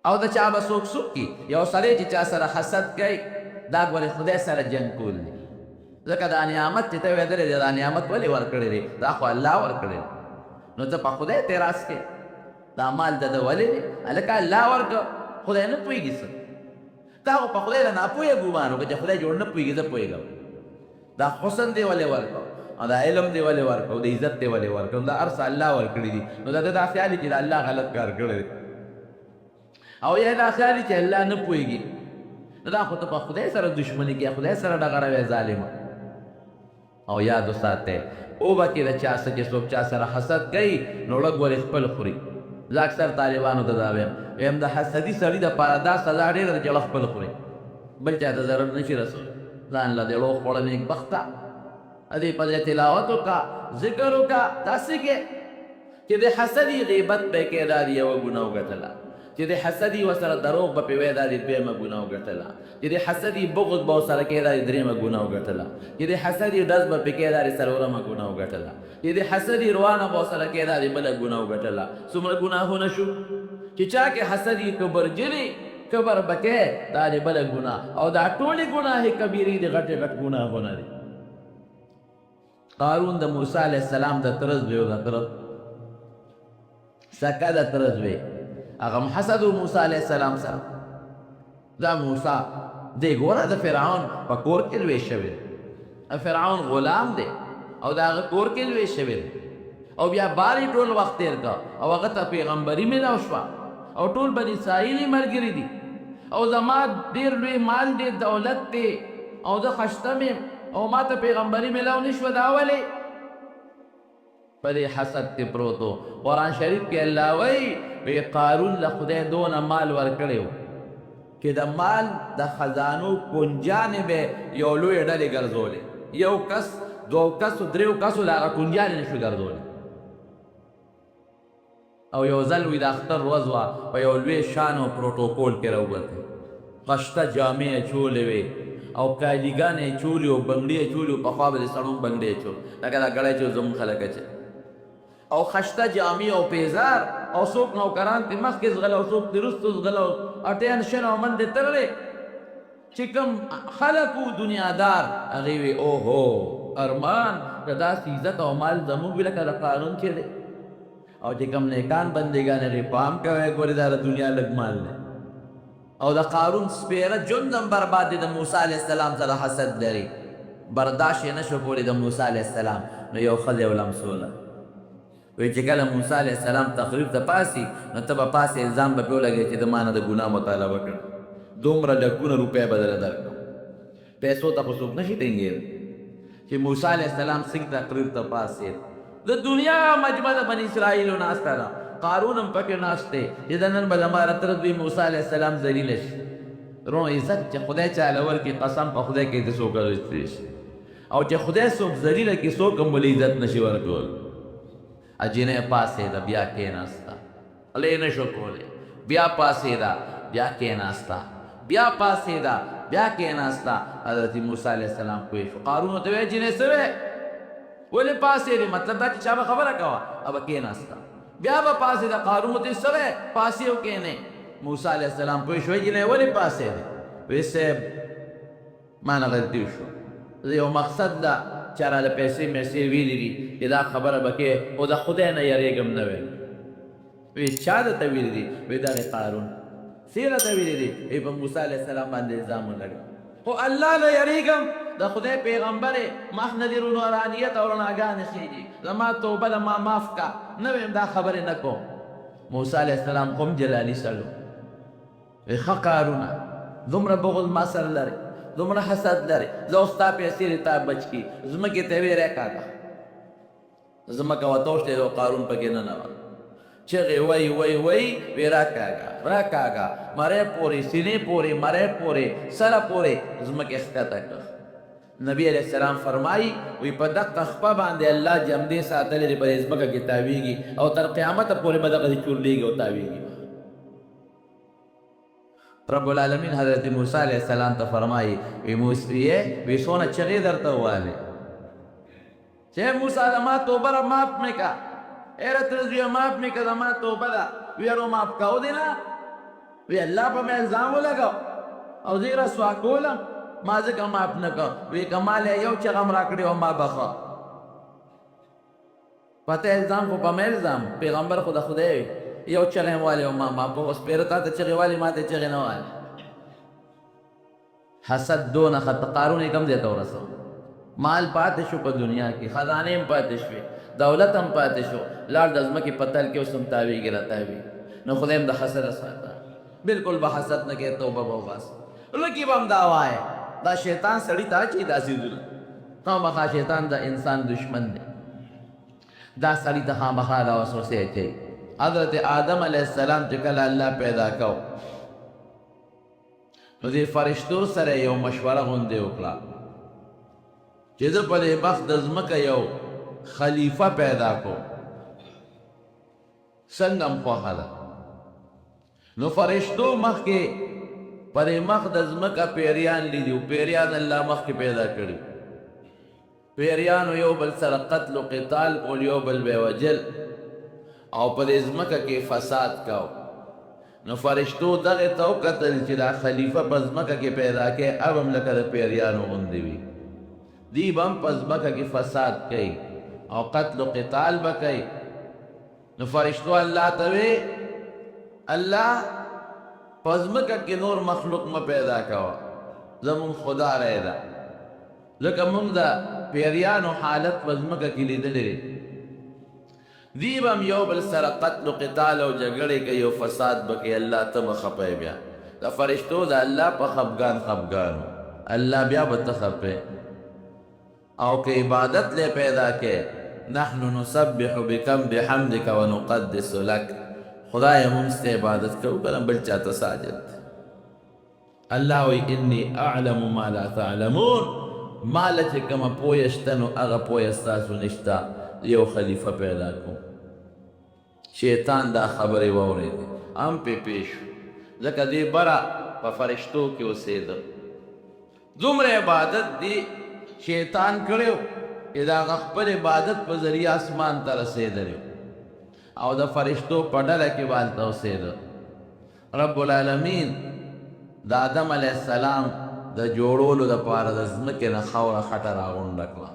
او د چا به څوک څوک کي یو سړی چې چا سره حسد کوي دا ګورې خدای سره جنګ کول دی ځکه دا نعمت چې ته ویدلی دی دا نعمت ولې ورکړی دی دا خو الله ورکړی دی نو ته په خدای اعتراض کوې دا مال د ده ولې دی هلکه الله ورکړه خدای نه پوهېږي څه تا خو په خدای له ناپوهه ګمان وکړه چې خدای جوړ نه پوهېږي زه پوهېږم دا حسن دی ولې ورکړه او دا علم دی ولې ورکړه او د عزت دی ولې ورکړه دا هر څه الله ورکړي دي نو دا د دا خیال دی چې د الله غلط کار کړی دی او یا دا خیال دی چې الله نه پوهېږي نو دا خو ته په خدای سره دشمني کې خدای سره ډغره وی ظالمه او یاد وساتئ اوبه کې د چا څه چې څوک چا سره حسد کوي نو لږ ورې خپل خوري زه اکثر طالبانو ته دا ویم د حسدي سړي دپاره دا سزا ډېره ده چې هغه خپل خوري بل چا ته ضرر نشي رسول ځان له د ړو خوړه نیکبخته دې په ځای تلاوت وکړه ذکر وکړه داسې کې چې د حسدي غیبت به کې دا د یوه ګناه وګټله چې د حسدي ورسره دروغ به پې وی دا د دویمه ګناه وګټله چې د حسدي بغض به ورسره کې دا د درېیمه ګناه وګټله چې د حسدي ډز به پې کې دا د څلورمه ګناه وګټله چې د حسدي روانه به ورسره کې دا د بله ګناه وګټله څومره ګناهونه شو چې چا کې حسدي کبرجلي کبر به کې دا د بله ګناه او دا ټولې ګناهې کبیرې د غټې غټ ګناهونه دي قارون د موسی علیه السلام د ترز وی او د ترز سکه د ترز وی هغه حسد موسی علیه السلام سره دا موسی دی ګوره د فرعون په کور کې لوی شوی فرعون غلام دی او د هغه کور کې لوی شوی او بیا بارې ټول وخت تېر کا او هغه ته پیغمبري میلاو شوه او ټول بني اسرائیل یې ملګري دي او زما ډېر لوی مال دی دولت دی او زه خشته مې او ما ته پیغمبري میلاو نه شوه دا ولې په دې حسد کې پروت و قرآن شریف کې الله وایي وی قارون له خدای دونه مال ورکړی و چې د مال د خزانو کنجانې به یو لویې ډلې ګرځولې یو کس دوه کسو دریو کسو د هغه کنجانې نه شوې ګرځولې او یو ځل وي د اختر ورځ وه په یو لوی شان او پروټوکول کې راووتی خشته جامې یې چولې وې او کالیګانې یې چولې او بنګړي یې چولې او پخوا به د سړو بنګړي یې چول لکه دا ګړی چې زموږ خلک اچوي او خشته جامې او پیزار او څوک نوکران ترې مخکې ځغله او څوک ترې وروسته ځغله او اټینشن او منډې تړلې چې کوم خلک وو دنیادار هغې وې اوهو ارمان که داسې عزت او مال زموږ وي لکه د قانون چې دی او چې کوم نیکان بندګان هغې پام کوئ ګورې دا د دنیا لږ مال دی او د قارون سپېره ژوند هم برباد دی د موسی علیه السلام سره حسد لري برداشت یې نه شو کولی د موسی علیه السلام نو یو ښځه یې ولمسوله وی چې کله موسی علیه السلام تقریر ته پاسي نو ته به پاسې الزام به پې ولګوې چې د ما نه د ګناه مطالبه کړه دومره لکونه روپۍ به درله درکړم پیسو ته خو څوک نشي ټینګېدی چې موسی علیه السلام څنګه تقریر ته پاسېد د دنیا مجمع د بنی اسرائیل ناسته ده قارون هم پکې ناست دی چې د نن به زما تر دوی موسی علیه السلام ذلیله شي رو عزت چې خدای چاله ورکړي قسم په خدای کې د څوک رسېږي او چې خدای څوک ذلیله کړي څوک هم ولې عزت نشي ورکول اجینه پاسېده بیا کېناسته هلې نه شو کولی بیا پاسېده بیا کېناسته بیا پاسېده بیا کېناسته حضرت موسی علیه السلام پوه شو قارون ورته ویل جینۍ څه وی ولې پاسېدې مطلب دا چې چا به خبره کوه او به کېناسته بیا به پاسېده قارون ورته څه وی پاسې وکېنې موسی علیه السلام پوه شو جینۍ ولې پاسېدې وی صاحب ما نه غلطي وشوه یو مقصد ده چې راله پیسې میسې ویلي دي چې دا خبره به کې خو د خدای نه یریږم نه وی وی چا درته ویلي دي وی دغې قارون څه راته ویلي دي وی په موسی علیه السلام باندې الزام ولګوه خو الله نه یریږم د خدای پیغمبر مخ نه دې نورانیت او رڼاګانې خېږي زما توبه ده ما معاف کا نه ویم دا خبرې نه کوم موسی علیه السلام خو هم جلالي سړی وی ښه قارونه دومره بغض ما سره لرې دومره حسد لرې زه اوس ستا پیسې دې تا بچ کړي ځمکې ته ویې راکاږه ځمکه وتوشتې او قارون پکې ننوه چغې وی وی وی وی راکاږه راکاږه مرۍ پورې سینې پورې مرۍ پورې سره پورې ځمکې ښکته کړه نبی علیہ السلام فرمایي وی په دقه خپه باندې الله جمدې ساتلې دی په دې ځمکه کې تاویږي او تر قیامته پورې به دغه چورلېږي او تاویږي رب العالمین حضرت موسی علیہ السلام ته فرمایي وی موسی وی څونه چغې درته ووالې چې موسی زما توبه را معاف مې کا ایره تر زویه معاف مې که زما توبه ده وی ورو معاف کو دې نه وی الله په مې الزام ولګاو او زه یې رسوا کولم ما ځکه معاف نه کړ وی که ما له یو چغه م راکړې او ما بخه پته الزام خو په مې الزام پیغمبر خو د خدای وي یو چغې م والې او ما معاف اوس پیره تا ته چغې والې ما ته چغې نه والې حسد دونه خط قارون یې کم ځای ته ورسو مال پاتې شو په دنیا کې خزانې هم پاتې شوې دولت هم پاتې شو لاړ د ځمکې په تل کې اوس هم تاویږي را تاویږي نو خدای هم د حسد ساته بالکل به حسد نه کوې توبه به وباسه لږې به هم دا وایې دا شیطان سړي ته اچوي دا څیزونه خامخا شیطان د انسان دشمن دی دا سړي ته خامخا دا وسوسې اچوي حضرت آدم علیہ السلام چې کله الله پیدا کو نو دې فرشتو سره یو مشوره غوندې وکړه چې زه په دې مخ د ځمکه یو خلیفه پیدا کو څنګه م خوښه ده نو فرشتو مخکې په دې مخ د ځمکه پیریان لیدي پیریان الله مخکې پیدا کړي پیریانو یو بل سره قتل و قتال کول یو بل به وجل او په دې ځمکه کې فساد کو نو فرشتو دغه ته وکتل چې دا خلیفه په ځمکه کې پیدا کې اب هم لکه د پیریانو غوندې وي دی به هم په ځمکه کې فساد کوي او قتل و قتال به کوي نو فرشتو الله ته وی الله په ځمکه کې نور مخلوق مه پیدا کوه زمونږ خدا رای ده لکه مونږ د پیریانو حالت په ځمکه کې لیدلی دی دی به هم یو بل سره قتل و قتال او جګړې کوي او فساد به کوي الله ته به خفی بیا د فرشتو د الله په خفګانو الله بیا به ته خفی او که عبادت لی پیدا کې نحن نسبح بکم بحمدک ونقدس لک خدای مونږ ستا عبادت کوو که نه بل چاته ساجد الله وی انی اعلم ما لا تعلمون ما له چې کومه پویه شته نو هغه پویه ستاسو نشته یو خلیفه پیدا کوم شیطان دا خبرې واورېدې هم پې پیښ ځکه دې بره په فرشتو کې اوسېده دومره عبادت دی شیطان کړی چې د هغه خپل عبادت په ذریعه اسمان ته رسېدلی او د فرشتو په ډله کې به هلته اوسېده رب العالمین د آدم علیه السلام د جوړولو دپاره د ځمکې نه خاوره خټه راغونډه کړه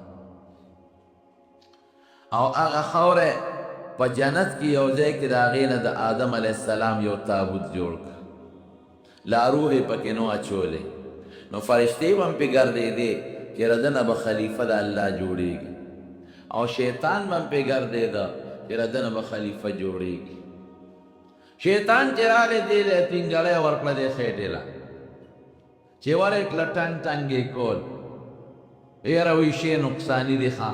او هغه خاوره په جنت کې یو ځای کې د هغې نه د آدم علیه السلام یو تابوت جوړ کړه لا روح یې پکې نو اچولې نو فرشتې به هم پې ګرځېدې چې ردنه به خلیفه د الله جوړېږي او شیطان به هم پې ګرځېده چې ردنه به خلیفه جوړېږي شیطان چې راغی دې له ټینګړی ورکړه دې خېټې له چې ورې کړه ټنګ ټنګ یې کول یاره وایي شی نقصاني دی ښه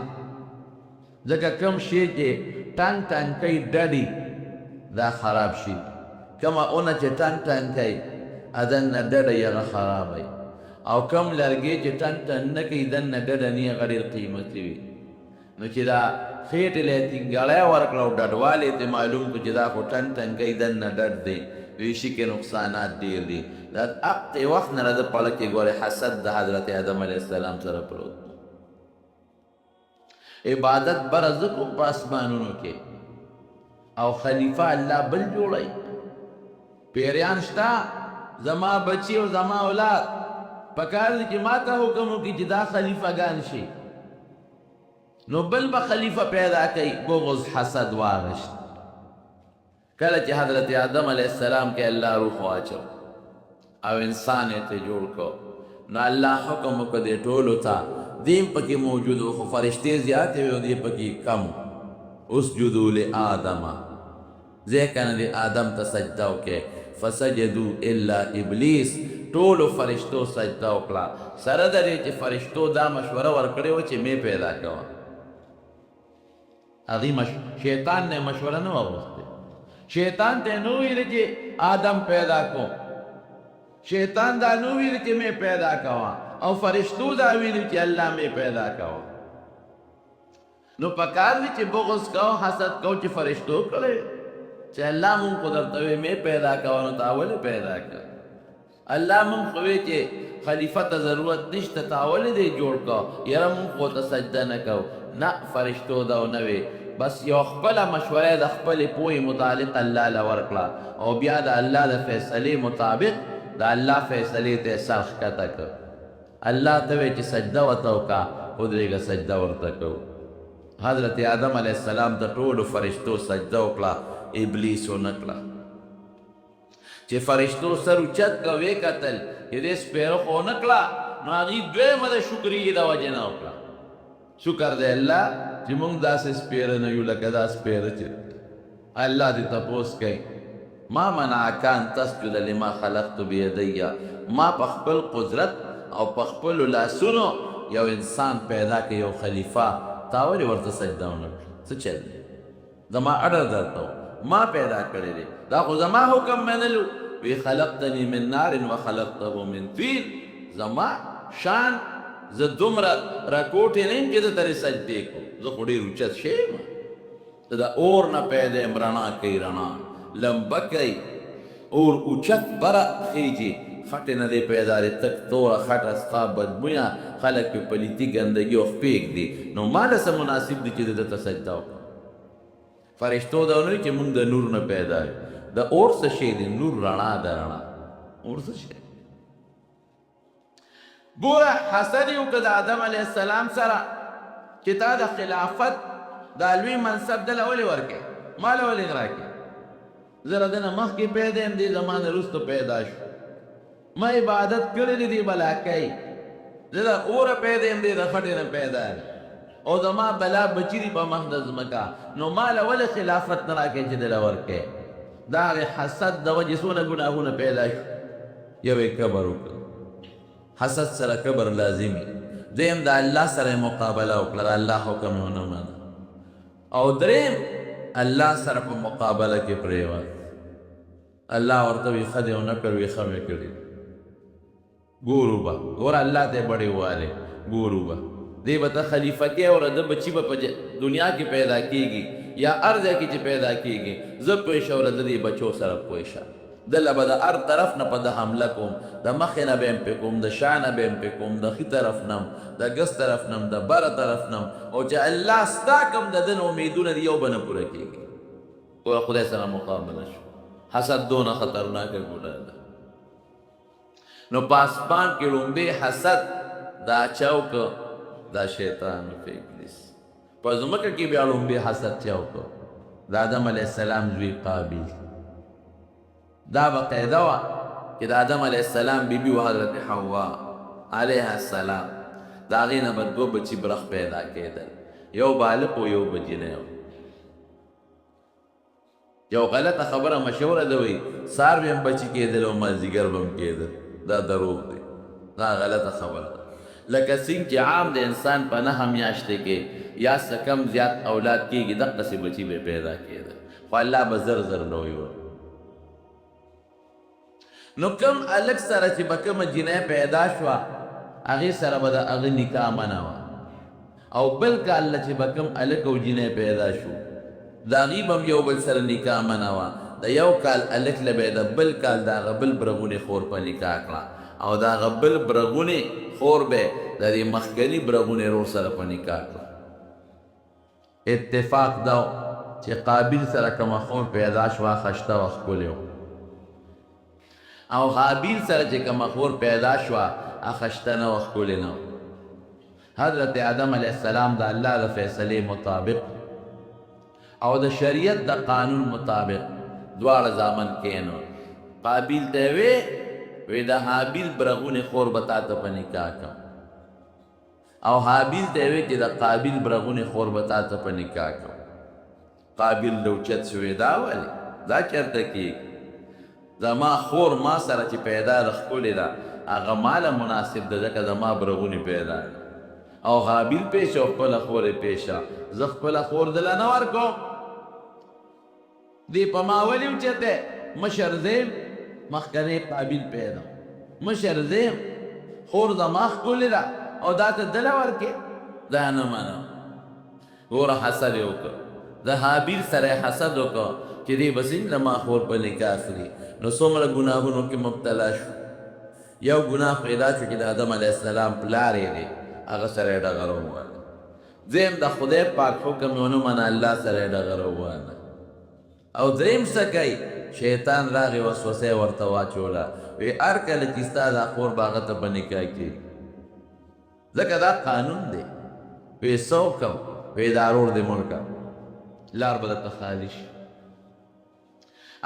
ځکه کم شی چې ټنګ ټنګ کوي ډډي دا خراب شي، کومه اونه چې ټنګ ټنګ کوي دننه ډډه یې هغه خرابوي، او کم لرګی چې ټنګ ټنګ نه کوي دننه ډډه نه هغه ډېر قیمتي وي. نو چې دا خېټې له یې ټینګاړی ورکړه او ډډوالی ته معلوم کړو چې دا خو ټنګ ټنګ کوي دننه ډډ دی، وی شي کې نقصانات ډېر دي. دا هغې وخت نه راځه پړه کې ګورې حسد د حضرت آدم علیه السلام سره پروت. عبادت بره زه کوم په اسمانونو کې او خلیفه الله بل جوړی، پیریان شته زما بچی او زما اولاد پکار دي چې ما ته حکم وکړي چې دا خلیفهګان شي، نو بل به خلیفه پیدا کوي. بغض حسد واغشت. کله چې حضرت آدم علیه السلام کې الله روح واچو او انسان یې ته جوړ کو، نو الله حکم وکړ دې ټولو ته، دیم پکې موجود و خو فرشتې زیاتې وې او دې پکې کم. اسجدوا لآدم، ځکه نه دې آدم ته سجده وکړې. فسجدوا الا ابلیس، ټولو فرشتو سجده وکړه، سره د دې چې فرشتو دا مشوره ورکړې وه چې مې پیدا کوه. هغې شیطان نه مشوره نه واغوستې، شیطان ته نو ویلې چې آدم پیدا کو، شیطان دا نو ویلې چې مې پیدا کوه، او فرشتو دا ویلې چې الله مې پیدا کوه. نو پکار دی چې بغض کو حسد کو چې فرشتو کړی چې الله مونږ خو درته وی مې پیدا کوه، نو تا ولې پیدا کړه؟ الله مونږ خو وی چې خلیفه ته ضرورت نشته، تا ولې دی جوړ کو؟ یاره مونږ خو ته سجده نه کوو. نه، فرشتو دا ونه وی، بس یو خپله مشوره د خپلې پوهې متعلق الله له ورکړه، او بیا د الله د فیصلې مطابق د الله فیصلې ته سر ښکته کړ. الله ته وی چې سجده ورته وکړه، ودرېږه سجده ورته کوو. حضرت آدم علیه السلام ته ټولو فرشتو سجده وکړه، ابلیس ونه کړه. چې فرشتو سر اوچت کړه ویې کتل چې دې سپېره خو ونه کړه، نو هغې دویمه د شکرې د وجې نه وکړه. شکر دی الله چې مونږ داسې سپېره نه یو لکه دا سپېره چې الله دې تپوس کوي ما منعک ان تسجد لما خلقت بیدی، ما په خپل قدرت او په خپلو لاسونو یو انسان پیدا کړ، یو خلیفه، تا ولې ورته سجده ونه کړه؟ څه چل دی؟ زما اډر درته و، ما پیدا کړی دی، دا خو زما حکم منلو. وی خلقتنی من نار وخلقته من طین، زما شان زه دومره راکوټې نه یم چې ده ته سجدې کو، زه خو ډېر اوچت شی یم. ته د اور نه پیدا یم، رڼا کوي، رڼا لمبه کوي، اور اوچت بره خیجي، خټې نه دی پیدا دی، تک توره خټه ستا بدبویه، خلک پې پلیتي ګندګي او خپې ږدي، نو ما له څه مناسب دی چې ده ته سجده وکړم؟ فرشتو دا ونه وایي چې مونږ د نور نه پیدا یو. د اور څه شی دی؟ نور رڼا ده، رڼا. اور څه شی؟ ګوره حسد یې وکړه د آدم علیه السلام سره چې تا د خلافت دا لوی منصب دله ولې ورکړې؟ ما له ولې راکړې؟ زه له ده نه مخکې پیدا یم، دې زما نه وروسته پیدا شو، ما عبادت کړی دی، دې بلا کوي. زه د اوره پیدا یم، دې د خټې نه پیدا یم، او زما بلا بچي دي په مخ د ځمکه، نو ما له ولې خلافت نه راکړې چې دله ورکړې؟ د هغې حسد د وجې څونه ګناهونه پیدا شو. یو یې کبر وکړ، حسد سره کبر لازمي. دویم د الله سره مقابله وکړه، د الله حکم یې ونه منه. او دریم الله سره په مقابله کې پرېوت. الله ورته وي ښه دی ونه کړ، وي ښه مې کړي. ګورو به ګوره الله ته یې بړې والې، ګورو به دی به ته خلیفه کې او د بچي به په دنیا کې پیدا کېږي یا هر ځای کې چې پیدا کېږي، زه پوه شه او د دې بچو سره پوه شه. دله به د هر طرف نه په ده حمله کوم، د مخې نه به یم پې کوم، د شا نه به یم پې کوم، د ښي طرف نه هم، د ګس طرف نه هم، د بره طرف نه هم، او چې الله ستا کوم د ده نه امیدونه دي یو به نه پوره کېږي. ګوره خدای سره مقابله شو. حسد دونه خطرناکه ګناه ده. نو په اسمان کې لومبې حسد دا چا وکړه؟ دا شیطان په ابلیس. په ځمکه کې بیا لومبې حسد چا وکړه؟ د آدم علیه السلام زوی قابیل. دا به قاعده وه چې د آدم علیه السلام بیبي و حضرت حوا علیه السلام، د هغې نه به دوه بچي برخ پیدا کېدل، یو بالغ و یو بجینی و. یو غلطه خبره مشهوره ده، وایي سهار به هم بچي کېدل او مازدیګر به هم کېدل. دا دروغ دی، دا غلطه خبره ده. لکه څنګه چې عام د انسان په 9 میاشتې کې یا څه کم زیات اولاد کېږي دقسې بچي به پیدا کېده خو الله به زر زر لوی ور نو کم الک سره چې به کومه جنۍ پیدا شوه هغې سره به د هغه نکاح منه وه او بل کال نه چې به کوم الک او جنۍ پیدا شو د هغې به هم یو بل سره نکاح منه وه د یو کال الک له به د بل کال د هغه بل برغونې خور په نکاح کړه او د هغه بل برغونې خور به د دې مخکني برغونې رور سره په نکاح کړه اتفاق دا چې قابل سره کومه خور پیدا شوه خشته و ښکلې وه او حابیل سره چې کومه خور پیدا شوه خشته نه و ښکلې نه حضرت آدم علیه السلام د الله د فیصلې مطابق او د شریعت د قانون مطابق دواړه زامن کېنول قابیل ته وی د حابیل برغونې خور به تا ته په نکاح کړم او حابیل ته وی چې د قابیل برغونې خور به تا ته په نکاح کړم قابیل لوچت شوی دا ولې دا چېرته کېږي زما خور ما سره چې پیدا د ښکلې ده هغه ماله مناسب ده ځکه زما برغونې پیدا ده او حابیل پیش او خپله خور یې پیشه زه خپله خور دله نه ورکوم دی په ما ولې اوچته مشر زیم مخکنی قابیل پیدا مشر زیم خور زما ښکلې ده او دا ته دله ورکې دا نه منم ګوره حسد یې وکړه د حابیل سره یې حسد وکړه چې دی به څنګه ما خور په نکاح کړي نو څومره ګناهونو کې مبتلا شو یو ګناه پیدا شو چې د آدم علیه السلام پلار یې دی هغه سره یې ډغره وواله دویم د خدای پاک حکم یې ونه منه الله سره یې ډغره وواله او دریم څه کوي شیطان راغی وسوسه ورته واچوله وی هر کله چې ستا دا خور به هغه ته په نکاح کړي ځکه دا قانون دی وی څه وکړم وی دا رور دی ملکه لار به درته خالي شي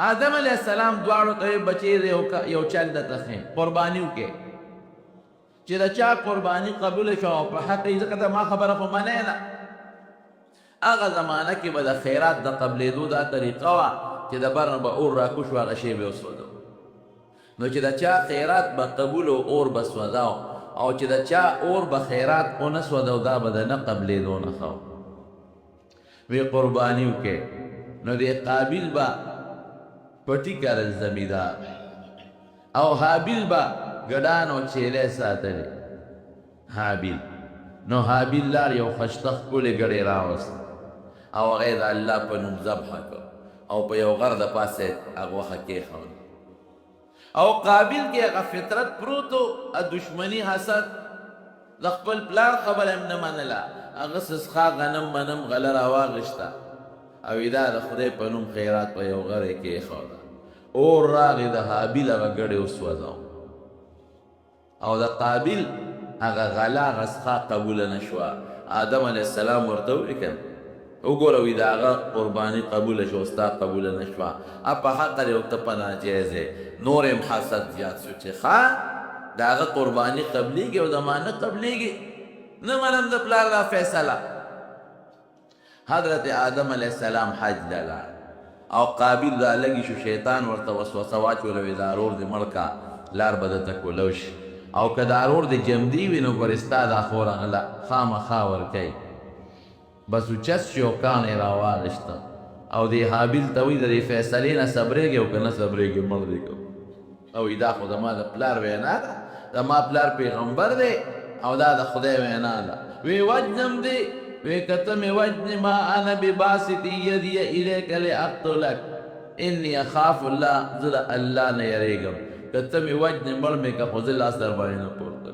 آدم علیہ السلام دواړو ته بچی یو چل درته ښیم قرباني وکړې چې د چا قرباني قبوله شوه او په حق یې ځکه د ما خبره خو منې نه هغه زمانه کې به د خیرات د قبلېدو دا طریقه وه چې د بر نه به اور راکوش و هغه شی به یې وسوځو نو چې د چا خیرات به قبول و اور به سوځاو او چې د چا اور به خیرات ونه سوځو دا به د نه قبلېدو نه ښه وی قرباني وکړې نو د قابل به پټی کرل زمیدار او حابیل با ګډان او چیلې ساتلې حابیل نو حابیل لار یو خشته ښکلې ګډې راوست او هغه د الله په نوم ذبح کړ او په یو غر د پاسه هغه غوښه کېښوده او قابل کې هغه فطرت پروت و دشمني حسد د خپل پلار خبره هم نه منله هغه سسخا غنم منم غله راواغېسته او دا د خدای په نوم خیرات په یو غر یې کېښوده اور راغی د حابیل هغه ګډې وسوځاو او د قابل هغه غله هغه سخا قبوله نه شوه آدم علیه السلام ورته وویل کنه وګوره وي د هغه قرباني قبوله شوه ستا قبوله نه شوه په حقه دی او ته په ناجایز یې نور یم حسد زیات شو چې ښه د هغه قرباني قبلیږي او زما نه قبلیږي نه منم د پلار دا فیصله حضرت آدم علیه السلام حج ته لاړ او قابل را لګي شو شیطان ورته وسوسه واچوله وی دا رور دې مړ کا لار به درته کولو شي او که دا رور دې جمدي وي نو ګورې ستا دا خور هغه خامخا ورکوي بس اوچت شي او کاڼ یې راواغېسته او دې حابیل ته وایي د دې فیصلې نه صبرېږي او که نه صبرېږي مړ دې کوم او دا خو زما د پلار وینا ده زما پلار پیغمبر دی او دا د خدای وینا ده وی وجنم دی وی کتم وجن ما انا بباسط یدی الیک لاقتلک انی اخاف الله زه د الله نه یریږم کتم وجن مړ مې که خو زه لاس در باندې نه پورته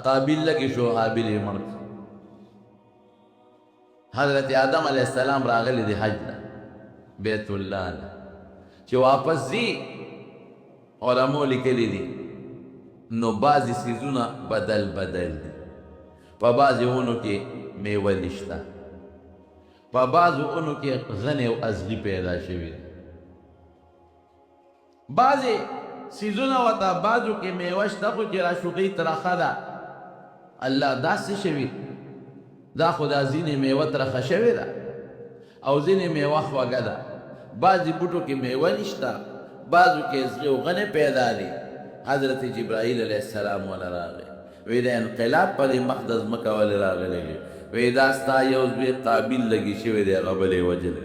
قابیل لګې شو حابیل یې مړ حضرت آدم علیہ السلام راغلی دی حج نه بیت الله نه چې واپس ځي علماء لیکلی دي نو بعضې څیزونه بدل بدل دي په بعضې اونو کې میوه نشته په بعضو اونو کې غنې او ازغي پیدا شوي دي بعضې څیزونه ورته بعضو کې میوه شته خو چې راشوقي ترخه ده الله داسې شوي دا خو دا ځینې میوه ترخه شوې ده او ځینې میوه خوږه ده بعضې بوټو کې میوه نشته بعضو کې ازغي او غنې پیدا دي حضرت جبرائیل علیہ السلام ولا راغی وی د انقلاب په دې مخ د ځمکه ولې راغلی وي وی دا ستا یو زوی قابل لګي شوی دی هغه بل یې وجلی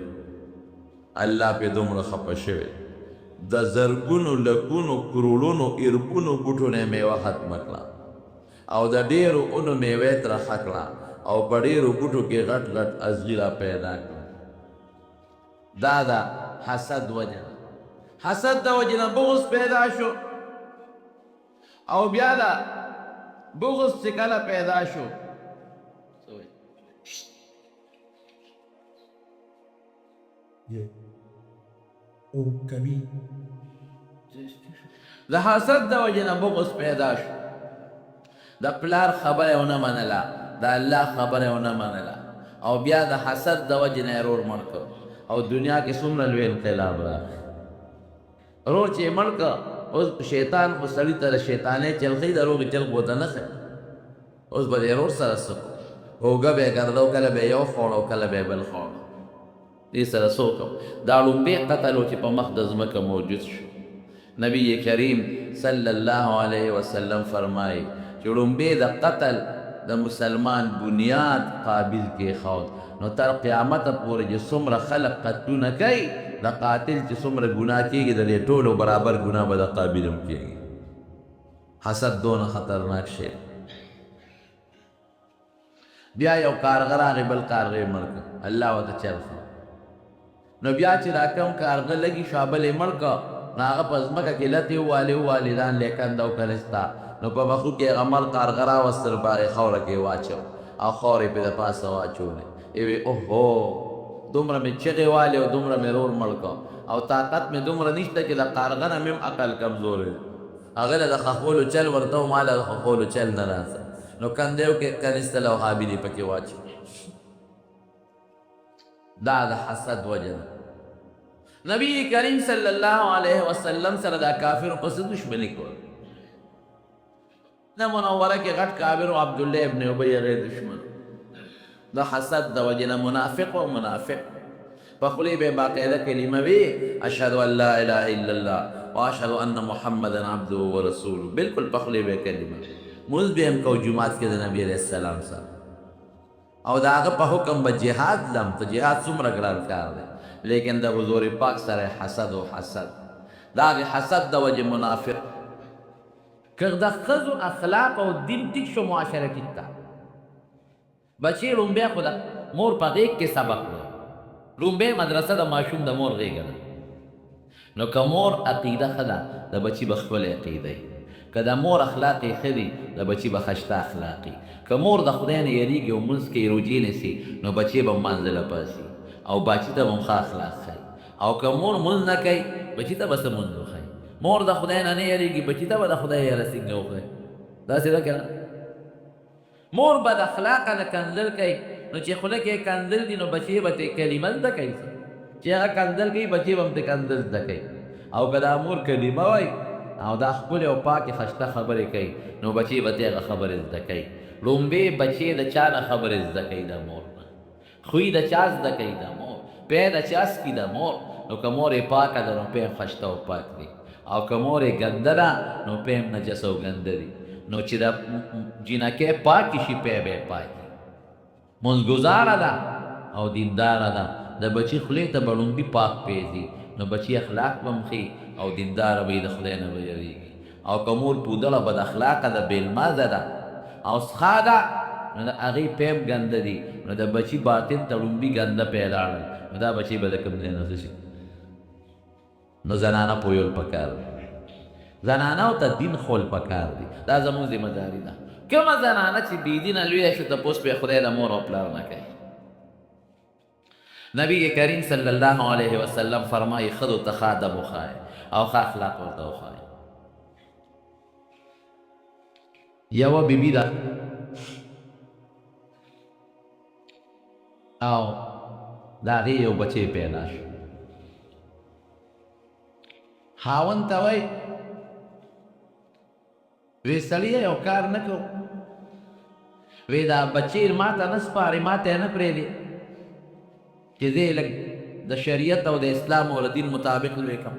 الله پې دومره خفه شوی د زرګونو لکونو کروړونو اربونو بوټو نه یې میوه ختمه کړه او د ډېرو اونو میوې ترخه کړه او په ډېرو بوټو کې غټ غټ ازغي را پیدا کړه دا د حسد وجه حسد د وجې نه بغض پیدا شو او بیا دا بغض چې کله پیدا شو د حسد د وجې نه بغض پیدا شو د پلار خبره ونه منله د الله خبره ونه منله او بیا د حسد د وجې نه یې رور مړ کړ او دنیا کې څومره لوی انقلاب راغی رور چې یې مړ کړ اوس شیطان خو سړي ته د شیطانۍ چل ښي د روغې چل خو ته نه ښي اوس به د رور سره څه کوو اوږه به یې ګرده او کله به یې یو خوړ او کله به یې بل خوړ دې سره څه وکړو دا لومبې قتل و چې په مخ د ځمکه موجود شو نبی کریم صلی الله علیه وسلم فرمایي چې لومبې د قتل د مسلمان بنیاد قابل کېښود نو تر قیامته پورې چې څومره خلق قتلونه کوي د قاتل چې څومره ګناه کېږي د دې ټولو برابر ګناه به د قابل هم کېږي حسد دونه خطرناک شی بیا یو کارغه راغی بل کارغه یې مړ کړ الله ورته چل ښه نو بیا چې را کوم کارغه لګي شو بل یې مړ کړ نو هغه په ځمکه کې لتې ووالې ووالې ځان لیکنده او کلستا نو په مخو کې هغه مړ کارغه راوستل باغې خاوره کې واچو او خاورې پې د پاسه واچولې وی اوهو دومره مې چغې والې او دومره مې رور مړ کړ او طاقت مې دومره نشته چې د کارغه نه مې هم عقل کمزوری هغه له د خښولو چل ورته و ما له د خښولو چل نه راځه نو کندیو کې کنیستل او حابلې پکې واچو دا د حسد وجه ده نبی کریم صلی الله علیه وسلم سره دا کافرو پسې دشمني کول نه منوره کې غټ کافر عبدالله ابن ابی غیر دشمن د حسد د وجه نه منافق او منافق په خولې به باقاعده کلمه وي اشهد ان لا اله الا الله واشهد ان محمدا عبده ورسوله بالکل په خولې به کلمه مونځ به هم کو جمعات کې د نبی علیه السلام سره او د هغه په حکم به جهاد لم ته جهاد څومره ګران کار دی لیکن د حضور پاک سره حسد او حسد د هغې حسد د وجې منافق که د ښځو اخلاق او دین ټیک شو معاشره کې ته بچې لومبیا خو د مور په غېږ کې سبق دی لومبۍ مدرسه د ماشوم د مور غېږه ده نو که مور عقیده ښه ده د بچي به خپلې عقیده وي که د مور اخلاق یې ښه دي د بچي به خشته اخلاقي که مور د خدای نه یریږي او مونځ کوي روجې نیسي نو بچی به مانځله پاسي او باچي ته به هم ښه اخلاق ښایي او که مور مونځ نه کوي بچي ته به څه مونځ وښایي مور د خدای نه نه یریږي بچي ته به د خدای یره څنګه وښایي داسې ده که نه مور بد اخلاقه نه کنځل کوي نو چې خوله کې کنځل دي نو بچی به ترې کلمه زده کوي چې هغه کنځل کوي بچی به هم ترې کنځل زده کوي او که دا مور کلمه وایي او دا ښکلې او پاکې خشته خبرې کوي نو بچی به ترې هغه خبرې زده کوي لومبې بچې د چا نه خبرې زده کوي د مور نه خوی د چا زده کوي د مور پی د چا سکي د مور نو که مور یې پاکه ده نو پی هم خشته او پاک دی او که مور یې ګنده ده نو پی هم نجس او ګنده دی نو چې د جینکۍ پاکې شي پی به یې پاکي مونځګزاره ده او دینداره ده د بچي خولې ته به لومبي پاک پرېږدي نو بچي اخلاق به هم ښي او دینداره به یې د خدای نه به یېرېږي او که مور پودله بد اخلاقه ده بېلمازه ده او څښا ده نو د هغې پیم ګنده دي نو د بچي باطن ته لومبي ګنده پیدا کړل نو دا بچی به د کوم ځای نه څه شي نو زنانه پویول پکار دی زنانو ته دین خول پکار دی دا زموږ ذمهداري ده کومه زنانه چې بېدینه لویه شو تپوس پرې خدای د مور او پلار نه کوي نبی کریم صلی الله علیه وسلم فرمایي ښځو ته ښه ادب وښایئ او ښه اخلاق ورته وښایئ یوه بیبي ده او د هغې یو بچی پیدا شو خاوند ته وایي وی سړیه یو کار نه کوو وی دا بچی ما ته نه سپارې ما ته یې نه پرېږدې چې زه یې لږ د شریعت او د اسلام او د دین مطابق لوی کړم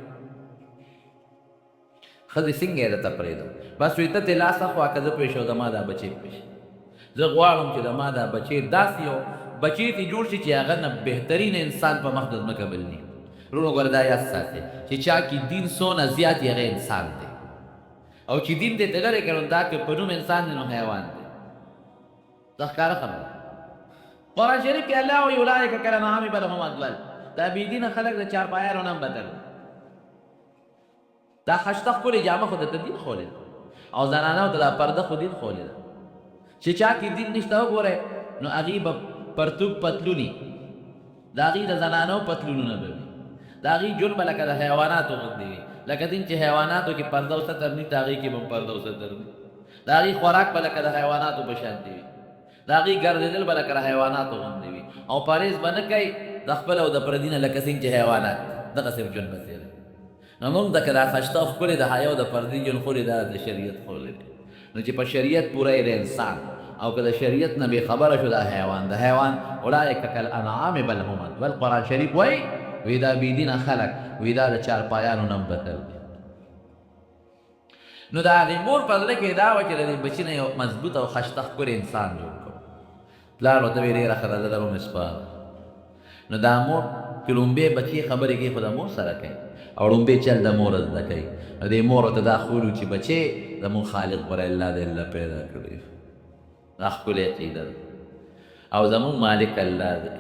ښځې څنګه یې درته پرېږدم بس وی ته تلاسه خوا که زه پوه شو زما دا بچی پوه شي زه غواړم چې زما دا بچی داسې یو بچی ته جوړ شي چې هغه نه بهترین انسان په مخ د ځمکه بل نه وروڼو ګوره دا یاد ساتئ چې چا کې دین څونه زیات یې هغه انسان دی او چې دین دې ته لرې کړو دا که په نوم انسان دی نو حیوان دی دا ښکاره خبره قرآن شریف کې الله وایي اولئک کالانعام بل هم اضل دا بېدینه خلک د چارپایانو نه هم بدل دا خشته ښکلې جامه خو درته دین خولی ده او زنانو ته دا پرده خو دین خولی ده چې چا کې دین نشته وګورئ نو هغې به پرتوب پتلوني د هغې د زنانو پتلونونه به وي د هغې جون به لکه د حیواناتو غوندې وي لکه دین چې حیواناتو کې پرده او ستر ني ته هغې کې به هم پرده او ستر وي د هغې خوراک به لکه د حیواناتو په شانتې وي د هغې ګرځېدل به لکه د حیواناتو غوندې وي او پرهیز به نه کوي د خپل او د پردي نه لکه څنګه چې حیوانات دغسې به ژوند به تېروي نو موږ د که دا خشته او ښکلې د حیا او د پردي ژوند خورې دا د شریعت خولی دی نو چې په شریعت پوره یې د انسان او که د شریعت نه بې خبره شو دا حیوان د حیوان اولئک کالانعام بل هم اضل قرآن شریف وایي وی دا بېدینه خلک وی دا د چارپایانو نه هم بدتر دي نو د هغې مور په زړه کې دا وه چې د دې بچي نه یو مضبوط او خشته ښکلې انسان جوړ کړو پلار ورته ویې ډېره ښه ده زه در ومسپاره نو دا مور چې لومبې بچي خبرې کوي خو د مور سره کوي او لومبې چل د مور زده کوي نو دې مور ورته دا ښولو چې بچې زمونږ خالق غوره الله دی الله پیدا کړی دا ښکلې عقیده ده او زمونږ مالک الله دی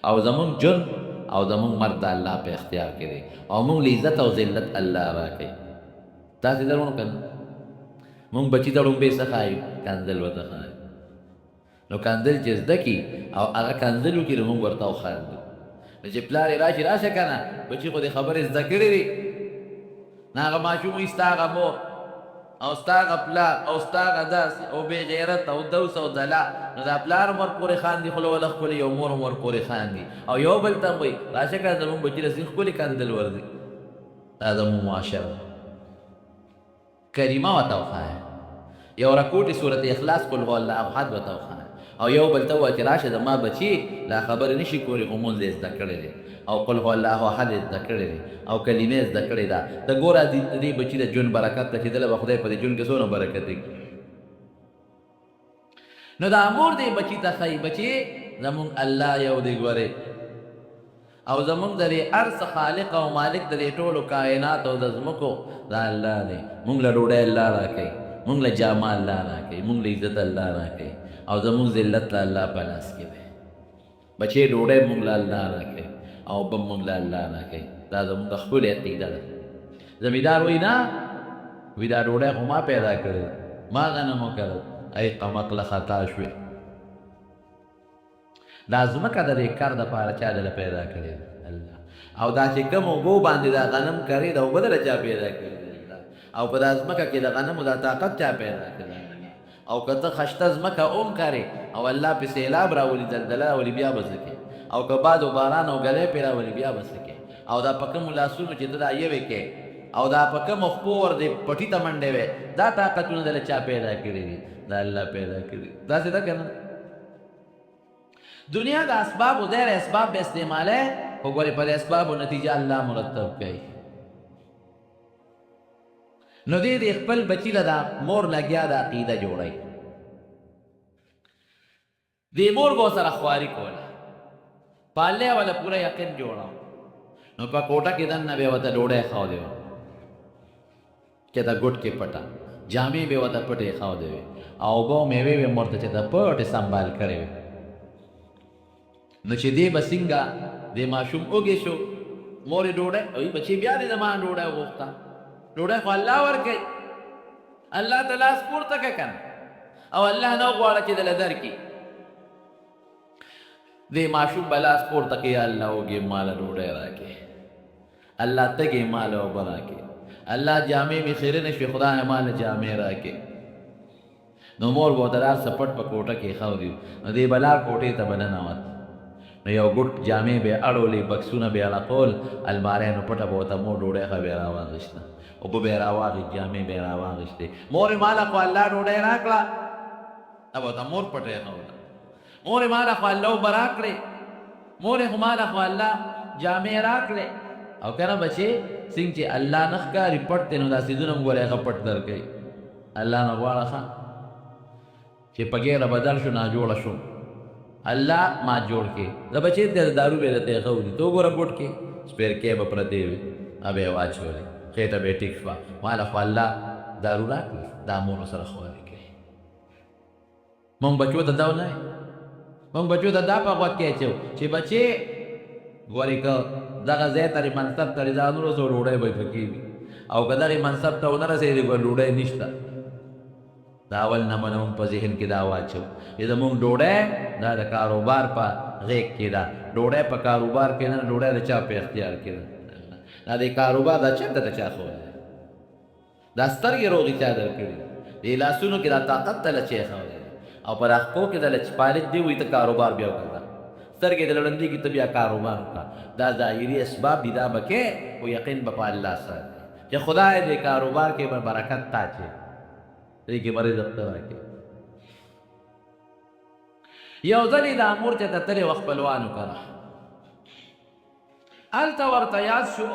او زمونږ جون او زمونږ مرګ د الله په اختیار کې دی او مونږ له عزت او ذلت الله راکوي تاسې درونو که نه مونږ بچي ته لومبې څه ښایو کنځل ورته ښایو نو کنځل چې زده کړي او هغه کنځل وکړي نو مونږ ورته وخاندو نو چې پلار یې راشي راشه که نه بچي خو دې خبرې زده کړې دي نه هغه ماشوم وي ستا هغه مور او ستا هغه پلار او ستا هغه داسې او بې غیرت او دوس او دلا نو دا پلار هم ورپورې خاندي خوله وله ښکلې یو مور هم ورپورې خاندي او یو بل ته هم وایي راشه که زمونږ بچي له ځینې ښکلې کندل ورځي دا زمونږ معاشره کریمه ورته وښایه یو رکوټې صورت اخلاص قل هو الله احد ورته وښایه او یو بل ته ووایه چې راشه زما بچي لا خبرې نه شي کولی خو مونځ یې زده کړی دی او قل هو الله احد یې زده کړی دی او کلمې یې زده کړې ده ته ګوره د دې بچي د ژوند برکت ته چې دله به خدای په دې ژوند کې څونه برکت وکړي نو دا مور دې بچي ته ښایي بچي زمونږ الله یو دی ګورې او زمونږ د دې هر څه خالق او مالک د دې ټولو کائنات او د ځمکو دا الله دی مونږ له ډوډۍ الله راکوي مونږ له جامه الله راکوي مونږ له عزت الله راکوي او زمونږ ذلت له الله په لاس کې دی بچې ډوډۍ مونږ له الله راکوي او بم مونږ له الله راکوي دا زمونږ د ښکلې عقیده ده زمیندار وایي نه وي دا ډوډۍ خو ما پیدا کړې ما غنم وکرل ای قمقله خطا شوې دا ځمکه د دې کار دپاره چا دله پیدا کړې ده الله او دا چې کوم اوبو باندې دا غنم کرې دا اوبه دله چا پیدا کړې ده او په دا ځمکه کې د غنمو دا طاقت چا پیدا کړې او که ته خشته ځمکه اوم کرې او الله پې سیلاب راولي دلدله راولي بیا به څه کوې او که باد و باران او ګلی پې راولي بیا به څه کوې او دا په کومو لاسونو چې ته دا یوې کې او دا په کومو خپو ورځې پټي ته منډې وې دا طاقتونه دله چا پیدا کړي دي دا الله پیدا کړي داسې ده که نه دنیا د اسبابو دیر اسباب به استعماله خو ګورې په دې اسبابو نتیجه الله مرتب کوي نو دې خپل بچي له دا مور لګیا د عقیده جوړی دې مور به ورسره خواري کوله پاللی وله پوره یقین جوړه نو په کوټه کې دننه به یې ورته ډوډۍ ښودې وه چې د ګوټ کې پټه جامې به یې ورته پټې ښودې وې او اوبه او میوې به یې ورته چې د پټې سنبال کړې وې نو چې دې به څنګه دې ماشوم اوږې شو مور یې ډوډۍ وایي بچې بیا دې زما ډوډۍ وغوښته ډوډۍ خو الله ورکوي الله ته لاس پورته کړه که نه او الله نه وغواړه چې دله درکړي دې ماشوم به لاس پورته کړي یا الله اوږې ماله ډوډۍ راکړې الله تږې ماله اوبه راکړې الله جامې مې خیرې نه شوې خدای ماله جامې راکړې نو مور به ورته هر څه پټ په کوټه کې ښودي نو دې به لار کوټې ته به ننوت نو یو ګوټ جامې به یې اړولې بکسونه به یې اړقول الماریانو پټه به ورته مور ډوډۍ ښه به یې راواغېسته اوبه به یې راواغېست جامې به یې راواغېستې مور یې ماله خو الله ډوډۍ راکړه دا به ورته مور پټه یې ښوده مور یې ماله خو الله اوبه راکړې مور یې خو ماله خو الله جامې راکړې او که نه بچې څنګه چې الله نه ښکاري پټ دی نو دا څیزونه هم ګورې هغه پټ درکوي الله نه غواړه ښه چې په ګیره بدل شو ناجوړه شو الله ما جوړ کې د بچې د دارو به درته ښودي تو ګوره ګوټ کې سپېرکې به پرتې وي به یې واچولې خېټه به یې ټیک شوه ماله خو الله دارو راکړي دا مور سره خوارې کوي مونږ بچو ته دا نه مونږ بچو ته دا په غوږ کې اچو چې بچې ګورې که دغه ځای ته منصب ته ځان ورسو ډوډۍ به پکې وي او که دغې منصب ته ونه رسېږي ډوډۍ نشته دا اول نمونه مونږ په ذهن کې دا واچو چې زمونږ ډوډۍ دا د کاروبار په غېږ کې ده ډوډۍ په کاروبار کې نه ډوډۍ د چا په اختیار کې ده دا د کاروبار دا چېرته ته چا ښودی دا سترګې روغې چا درکړي دې لاسونو کې دا طاقت ته چی ښودی او پر اخپو کې دله چې پالج دی وي ته کاروبار بیا وکړه سترګې د لړندې کې ته بیا کاروبار وکړه دا ظاهري اسباب دي دا به کې خو یقین به په الله سره چې خدای دې کاروبار کې به برکت تا چې دې کې به رزق ته راکړي یو ځلې دا مور چې ته تلې وه خپلوانو کره هلته ورته یاد شو